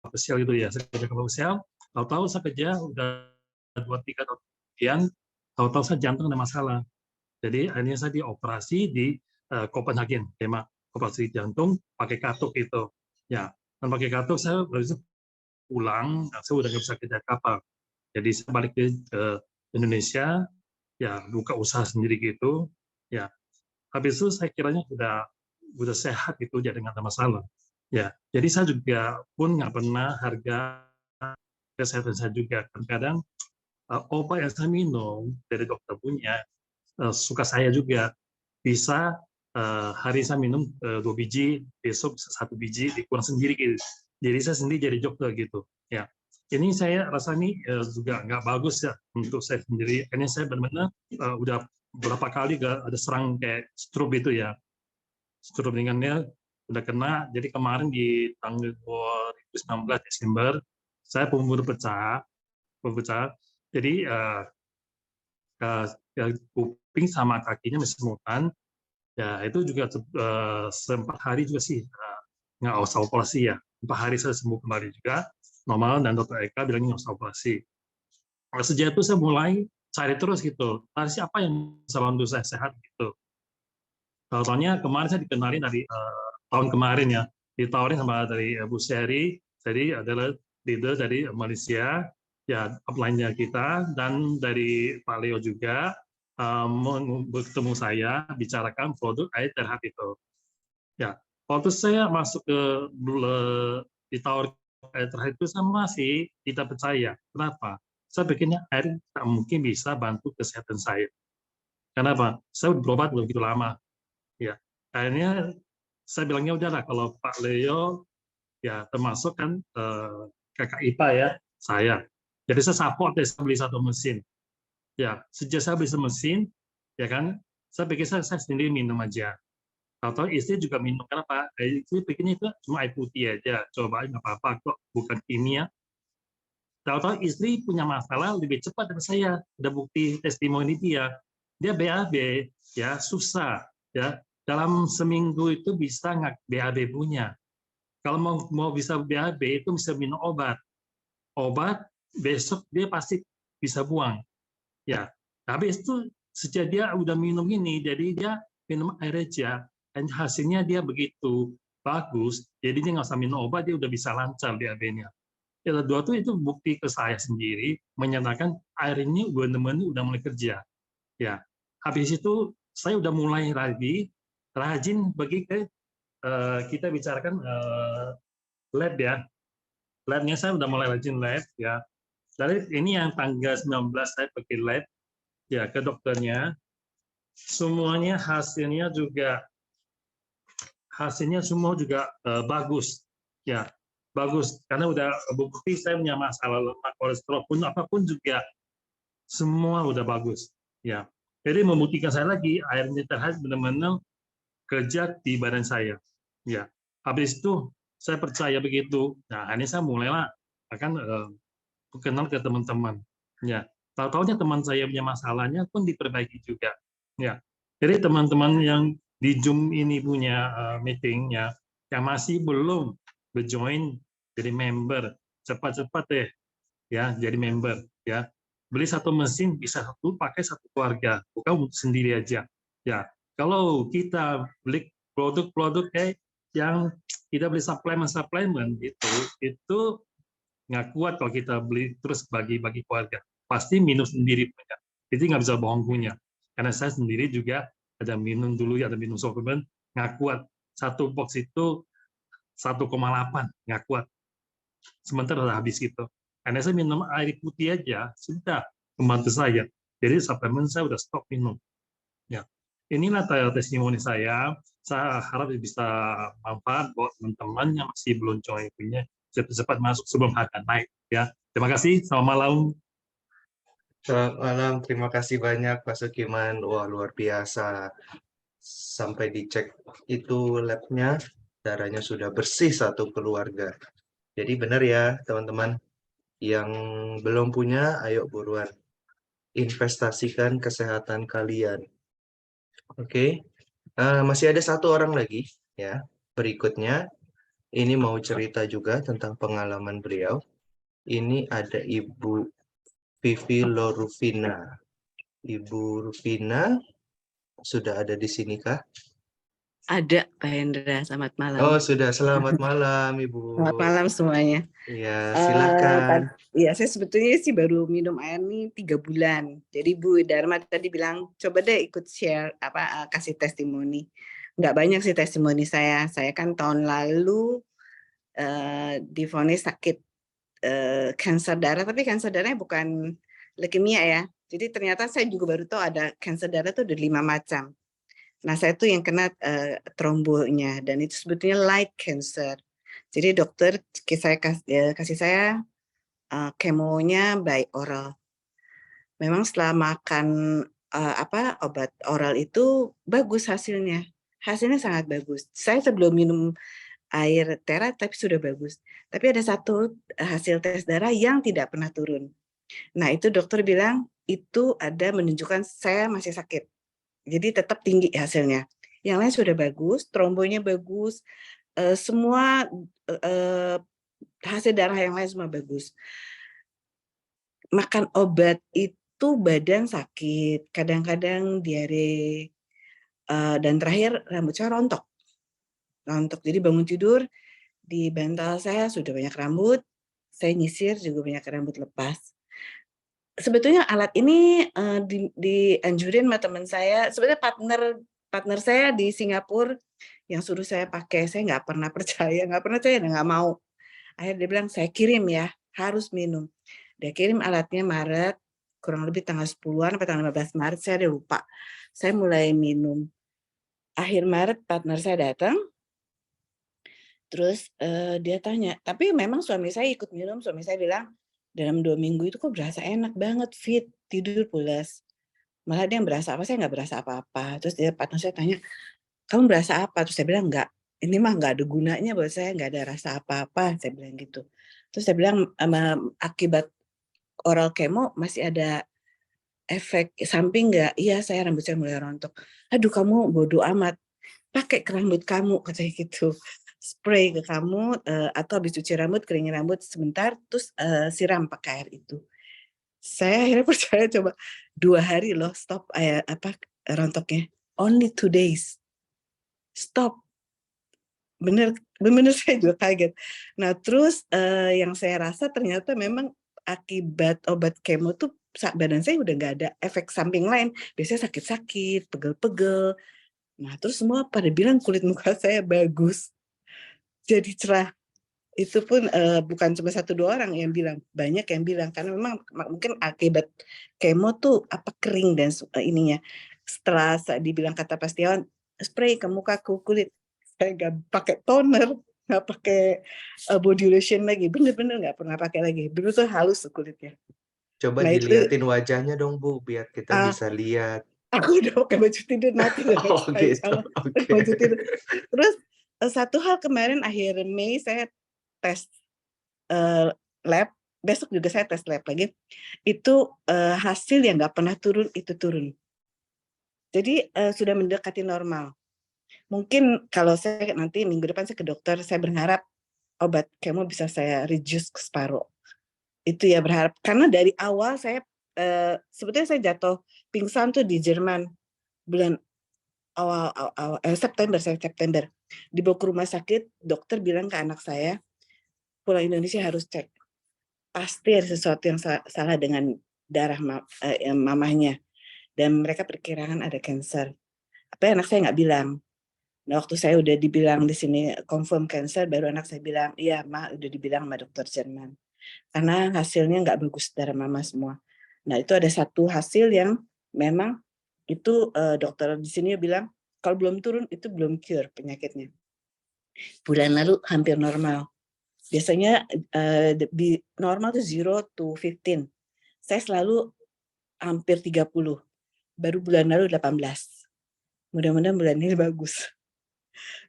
spesial gitu ya. Saya ke Jakarta spesial, tahu-tahu saya kerja udah 2-3 tahun kemudian, tahu-tahu saya jantung ada masalah. Jadi akhirnya saya dioperasi di Copenhagen, tema operasi jantung pakai katup itu. Ya, dan pakai katup saya bisa pulang, saya udah nggak bisa ke Jakarta. Jadi saya balik ke Indonesia, ya buka usaha sendiri gitu. Ya, habis itu saya kiranya udah sehat gitu, jadi nggak ada masalah. Ya, jadi saya juga pun nggak pernah harga kesehatan saya juga. Kadang-kadang obat yang saya minum dari dokter punya suka saya juga bisa hari saya minum 2 biji, besok 1 biji dikurang sendiri gitu. Jadi saya sendiri jadi dokter gitu. Ya, ini saya rasa ini juga nggak bagus ya untuk saya sendiri. Ini saya benar-benar udah berapa kali ada serang kayak stroke itu ya. Stroke ringannya udah kena. Jadi kemarin di tanggal 2019 Desember saya pembuluh pecah. Jadi kuping sama kakinya masih semutan. Ya itu juga 4 hari juga sih nggak usah operasi ya. 4 hari saya sembuh kembali juga normal, dan dokter Eka bilangnya nggak usah operasi. Sejak itu saya mulai cari terus gitu. Cari siapa yang bisa bantu saya sehat gitu. Soalnya kemarin saya dikenalin dari tahun kemarin ya, ditawarin sama dari Bu Seri, jadi adalah leader dari Malaysia, ya upline-nya kita, dan dari Pak Leo juga bertemu saya, bicarakan produk air terhat itu. Ya, waktu saya masuk ke ditawar air terhat itu saya masih tidak percaya. Kenapa? Saya pikirnya air tak mungkin bisa bantu kesehatan saya. Kenapa? Saya berobat belum begitu lama. Ya, akhirnya saya bilangnya udahlah kalau Pak Leo ya termasuk kan kakak IPA ya saya. Jadi saya support saya beli 1 mesin. Ya, sejak saya beli mesin, ya kan, saya pikir saya sendiri minum aja. Atau istri juga minum, kenapa? Istri pikirnya itu cuma air putih aja, coba nggak apa-apa kok, bukan kimia. Tahu-tahu istri punya masalah lebih cepat dari saya. Ada bukti testimoni dia BAB, ya susah, ya dalam seminggu itu bisa nggak BAB punya. Kalau mau bisa BAB itu bisa minum obat besok dia pasti bisa buang. Ya, habis itu sejak dia udah minum ini, jadi dia minum air aja, dan hasilnya dia begitu bagus, jadi dia nggak usah minum obat, dia udah bisa lancar BAB-nya. Ya, kedua tuh itu bukti ke saya sendiri, menyatakan air ini benar-benar udah mulai kerja. Ya, habis itu saya udah mulai rajin pergi ke kita bicarakan lab ya. Labnya saya udah mulai rajin lab ya. Dari ini yang tanggal 19 saya pergi lab, ya ke dokternya, semuanya hasilnya semua juga bagus, ya bagus karena udah bukti saya punya masalah lemak, kolesterol pun apapun juga semua udah bagus, ya. Jadi membuktikan saya lagi air Terhad benar-benar kerja di badan saya, ya. Habis itu saya percaya begitu. Nah, ini saya mulailah akan kenal ke teman-teman, ya. Tahu-taunya teman saya punya masalahnya pun diperbaiki juga, ya. Jadi teman-teman yang di Zoom ini punya meeting, ya, yang masih belum berjoin jadi member, cepat-cepat deh, ya, jadi member, ya. Beli satu mesin bisa pakai satu keluarga, bukan sendiri aja, ya. Kalau kita beli produk-produk kayak yang kita beli suplemen itu nggak kuat kalau kita beli terus bagi-bagi keluarga, pasti minum sendiri punya. Jadi nggak bisa bohong punya. Karena saya sendiri juga ada minum dulu, ada minum suplemen nggak kuat. Satu box itu 1,8 nggak kuat. Sementara udah habis gitu. Karena saya minum air putih aja sudah membantu saya. Jadi suplemen saya udah stop minum. Ya, inilah testimoni saya. Saya harap bisa manfaat buat teman-teman yang masih belum join punya cepat-cepat masuk sebelum harga naik. Ya, terima kasih. Selamat malam. Selamat malam, terima kasih banyak Pak Sukiman. Wah, luar biasa. Sampai dicek itu labnya, darahnya sudah bersih satu keluarga. Jadi benar ya teman-teman, yang belum punya, ayo buruan. Investasikan kesehatan kalian. Oke, masih ada satu orang lagi ya. Berikutnya, ini mau cerita juga tentang pengalaman beliau. Ini ada Ibu Vivi Lorufina. Ibu Rufina sudah ada di sini kah? Ada, Pak Hendra. Selamat malam. Oh, sudah. Selamat malam, Ibu. Selamat malam semuanya. Iya, silakan. Iya, saya sebetulnya sih baru minum air nih 3 bulan. Jadi Bu Dharma tadi bilang, coba deh ikut share, kasih testimoni. Nggak banyak sih testimoni saya. Saya kan tahun lalu divonis sakit kanker darah, tapi kanker darahnya bukan leukemia ya. Jadi ternyata saya juga baru tahu ada kanker darah tuh ada 5 macam. Nah, saya tuh yang kena trombonya dan itu sebetulnya light cancer. Jadi dokter kasih saya kemonya by oral. Memang setelah makan obat oral itu bagus hasilnya. Hasilnya sangat bagus. Saya sebelum minum air Tera tapi sudah bagus. Tapi ada satu hasil tes darah yang tidak pernah turun. Nah, itu dokter bilang itu ada menunjukkan saya masih sakit. Jadi tetap tinggi hasilnya. Yang lain sudah bagus, trombonya bagus, semua hasil darah yang lain semua bagus. Makan obat itu badan sakit, kadang-kadang diare, dan terakhir rambut saya rontok. Jadi bangun tidur, di bantal saya sudah banyak rambut, saya nyisir juga banyak rambut lepas. Sebetulnya alat ini dianjurin sama teman saya, sebenarnya partner saya di Singapura yang suruh saya pakai, saya nggak pernah percaya dan nggak mau. Akhirnya dia bilang, saya kirim ya, harus minum. Dia kirim alatnya Maret, kurang lebih tanggal 10-an atau tanggal 15 Maret, saya udah lupa. Saya mulai minum. Akhir Maret partner saya datang, terus dia tanya, tapi memang suami saya ikut minum, suami saya bilang, dalam 2 minggu itu kok berasa enak banget, fit, tidur pulas. Malah dia yang berasa apa, saya nggak berasa apa-apa. Terus dia partner saya tanya, kamu berasa apa? Terus saya bilang, enggak, ini mah nggak ada gunanya buat saya, nggak ada rasa apa-apa, saya bilang gitu. Terus saya bilang, akibat oral kemo masih ada efek samping nggak? Iya, rambut saya mulai rontok. Aduh, kamu bodoh amat, pakai ke rambut kamu, katanya gitu. Spray ke kamu atau habis cuci rambut, keringin rambut sebentar, terus siram pakai air itu. Saya akhirnya percaya, coba 2 hari loh stop rontoknya. Only 2 days. Stop. Bener saya juga kaget. Nah, terus yang saya rasa ternyata memang akibat obat kemo tuh badan saya udah nggak ada efek samping lain. Biasanya sakit-sakit, pegel-pegel. Nah, terus semua pada bilang kulit muka saya bagus. Jadi cerah. Itu pun bukan cuma 1-2 orang yang bilang, banyak yang bilang karena memang mungkin akibat kemo tuh apa kering dan ininya. Setelah dibilang kata Pastiawan, spray ke mukaku, kulit. Saya nggak pakai toner, nggak pakai body lotion lagi, bener-bener nggak pernah pakai lagi. Dulu tuh halus kulitnya. Coba Nah itu diliatin wajahnya dong Bu, biar kita bisa lihat. aku udah pakai baju tidur nanti deh. Oh gitu, oke. Baju tidur. Terus satu hal kemarin akhir Mei saya tes lab, besok juga saya tes lab lagi. Itu hasil yang nggak pernah turun itu turun. Jadi sudah mendekati normal. Mungkin kalau saya nanti minggu depan saya ke dokter, saya berharap obat kemo bisa saya reduce ke separuh. Itu ya berharap karena dari awal saya sebetulnya saya jatuh pingsan tuh di Jerman bulan awal September dibawa ke rumah sakit, dokter bilang ke anak saya pulang Indonesia harus cek, pasti ada sesuatu yang salah dengan darah mamahnya dan mereka perkirakan ada cancer. Apa anak saya nggak bilang. Nah, waktu saya udah dibilang di sini confirm cancer, baru anak saya bilang, iya Ma, udah dibilang sama dokter Jerman. Karena hasilnya nggak bagus darah mama semua. Nah, itu ada satu hasil yang memang itu dokter di sini bilang, kalau belum turun itu belum cure penyakitnya. Bulan lalu hampir normal. Biasanya normal itu 0 to 15. Saya selalu hampir 30. Baru bulan lalu 18. Mudah-mudahan bulan ini bagus.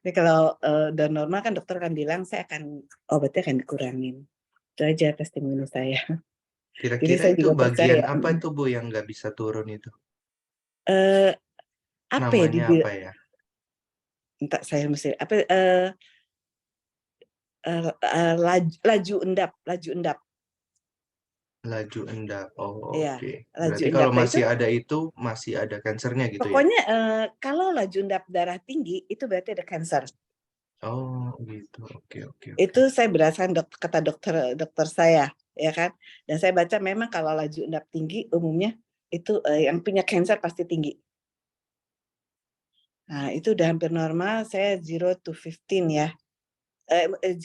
Jadi kalau udah normal kan dokter kan bilang obatnya akan dikurangin. Itu aja testimoni saya. Kira-kira itu bagian apa itu Bu yang nggak bisa turun itu? Namanya apa ya? Entah saya mesti laju endap. Laju endap. Oh, ya, oke. Berarti kalau masih ada itu masih ada kansernya gitu pokoknya, ya? Pokoknya kalau laju endap darah tinggi itu berarti ada kanker. Oh gitu, oke. Itu saya berdasarkan kata dokter saya, ya kan. Dan saya baca memang kalau laju endap tinggi umumnya itu yang punya kanker pasti tinggi. Nah itu udah hampir normal, saya 0 to 15 ya.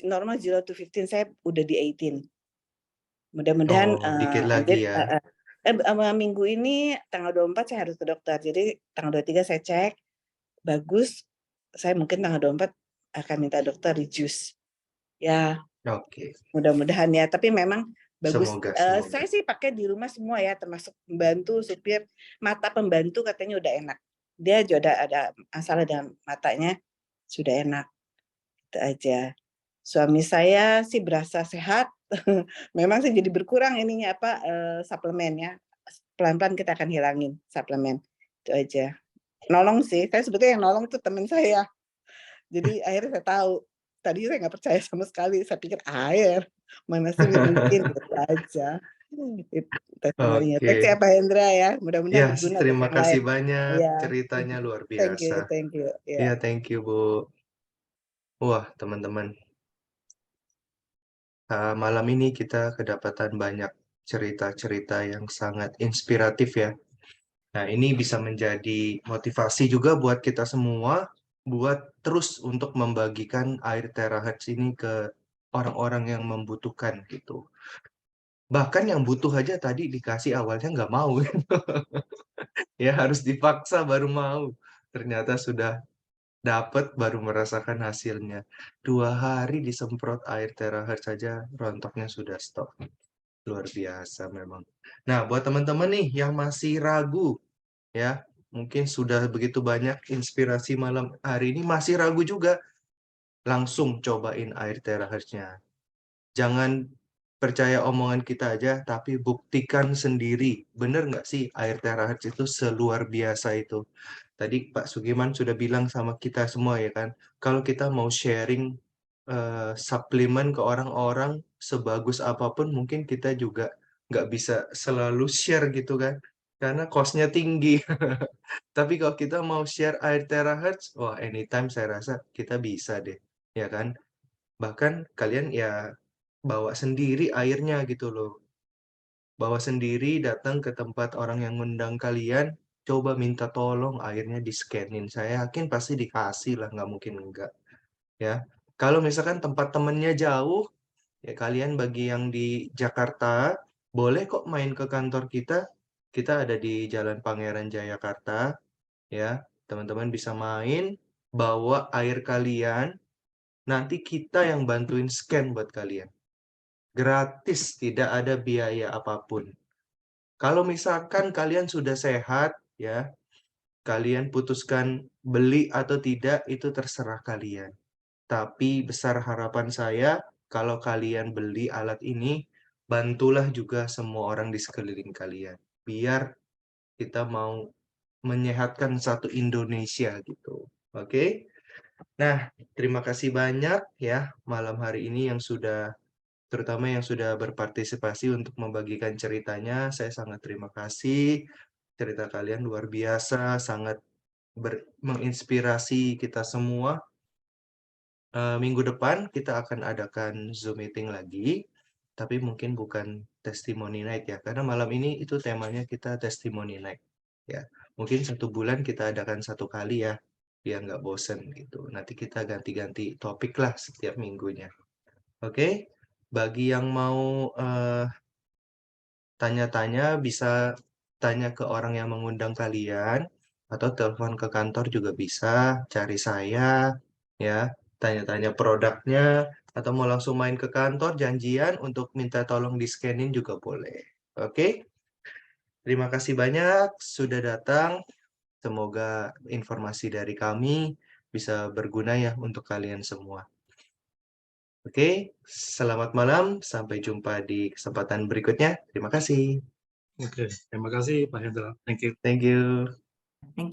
Normal 0 to 15, saya udah di 18. Mudah-mudahan dikit lagi ya. Minggu ini tanggal 24 saya harus ke dokter. Jadi tanggal 23 saya cek, bagus. Saya mungkin tanggal 24 akan minta dokter reduce. Ya. Oke. Mudah-mudahan ya. Tapi memang bagus. Semoga. Saya sih pakai di rumah semua ya, termasuk pembantu, supir. Mata pembantu katanya udah enak. Dia juga ada masalah dengan matanya, sudah enak. Itu aja. Suami saya sih berasa sehat. Memang sih jadi berkurang ininya suplemennya. Pelan-pelan kita akan hilangin suplemen. Itu aja. Nolong sih. Saya sebetulnya yang nolong tuh teman saya. Jadi akhirnya saya tahu. Tadi saya nggak percaya sama sekali. Saya pikir air. Mana sih mungkin gitu aja. Testimoninya. Thanks ya Pak Hendra ya. Mudah-mudahan berguna. Terima kasih banyak. Ceritanya luar biasa. Thank you. Ya, thank you Bu. Wah, teman-teman. Malam ini kita kedapatan banyak cerita-cerita yang sangat inspiratif ya. Nah, ini bisa menjadi motivasi juga buat kita semua, buat terus untuk membagikan air terahertz ini ke orang-orang yang membutuhkan gitu. Bahkan yang butuh aja tadi dikasih awalnya nggak mau. Ya harus dipaksa baru mau. Ternyata sudah dapat baru merasakan hasilnya. 2 hari disemprot air terahertz saja rontoknya sudah stop. Luar biasa memang. Nah, buat teman-teman nih yang masih ragu ya, mungkin sudah begitu banyak inspirasi malam hari ini masih ragu juga, langsung cobain air terahertz-nya. Jangan percaya omongan kita aja, tapi buktikan sendiri. Bener nggak sih air terahertz itu seluar biasa itu? Tadi Pak Sugiman sudah bilang sama kita semua ya kan, kalau kita mau sharing suplemen ke orang-orang sebagus apapun, mungkin kita juga nggak bisa selalu share gitu kan, karena cost-nya tinggi. Tapi kalau kita mau share air terahertz, wah anytime saya rasa kita bisa deh, ya kan? Bahkan kalian ya bawa sendiri airnya gitu loh. Bawa sendiri, datang ke tempat orang yang ngundang kalian, coba minta tolong airnya di-scan-in. Saya yakin pasti dikasih lah, nggak mungkin enggak. Ya. Kalau misalkan tempat temennya jauh, ya kalian bagi yang di Jakarta, boleh kok main ke kantor kita. Kita ada di Jalan Pangeran Jayakarta, ya. Teman-teman bisa main, bawa air kalian, nanti kita yang bantuin scan buat kalian. Gratis, tidak ada biaya apapun. Kalau misalkan kalian sudah sehat, ya, kalian putuskan beli atau tidak, itu terserah kalian. Tapi besar harapan saya, kalau kalian beli alat ini, bantulah juga semua orang di sekeliling kalian. Biar kita mau menyehatkan satu Indonesia gitu. Oke? Nah, terima kasih banyak ya malam hari ini yang sudah, terutama yang sudah berpartisipasi untuk membagikan ceritanya. Saya sangat terima kasih. Cerita kalian luar biasa, sangat menginspirasi kita semua. Minggu depan kita akan adakan Zoom meeting lagi, tapi mungkin bukan testimony night ya, karena malam ini itu temanya kita testimony night. Ya, mungkin 1 bulan kita adakan 1 kali ya, biar nggak bosen gitu. Nanti kita ganti-ganti topik lah setiap minggunya. Oke, bagi yang mau tanya-tanya bisa tanya ke orang yang mengundang kalian, atau telepon ke kantor juga bisa, cari saya, ya, tanya-tanya produknya, atau mau langsung main ke kantor janjian untuk minta tolong di-scan-in juga boleh. Oke? Terima kasih banyak sudah datang. Semoga informasi dari kami bisa berguna ya untuk kalian semua. Oke, selamat malam. Sampai jumpa di kesempatan berikutnya. Terima kasih. Oke, terima kasih Pak Hendra. Thank you. Thank you. Thank you.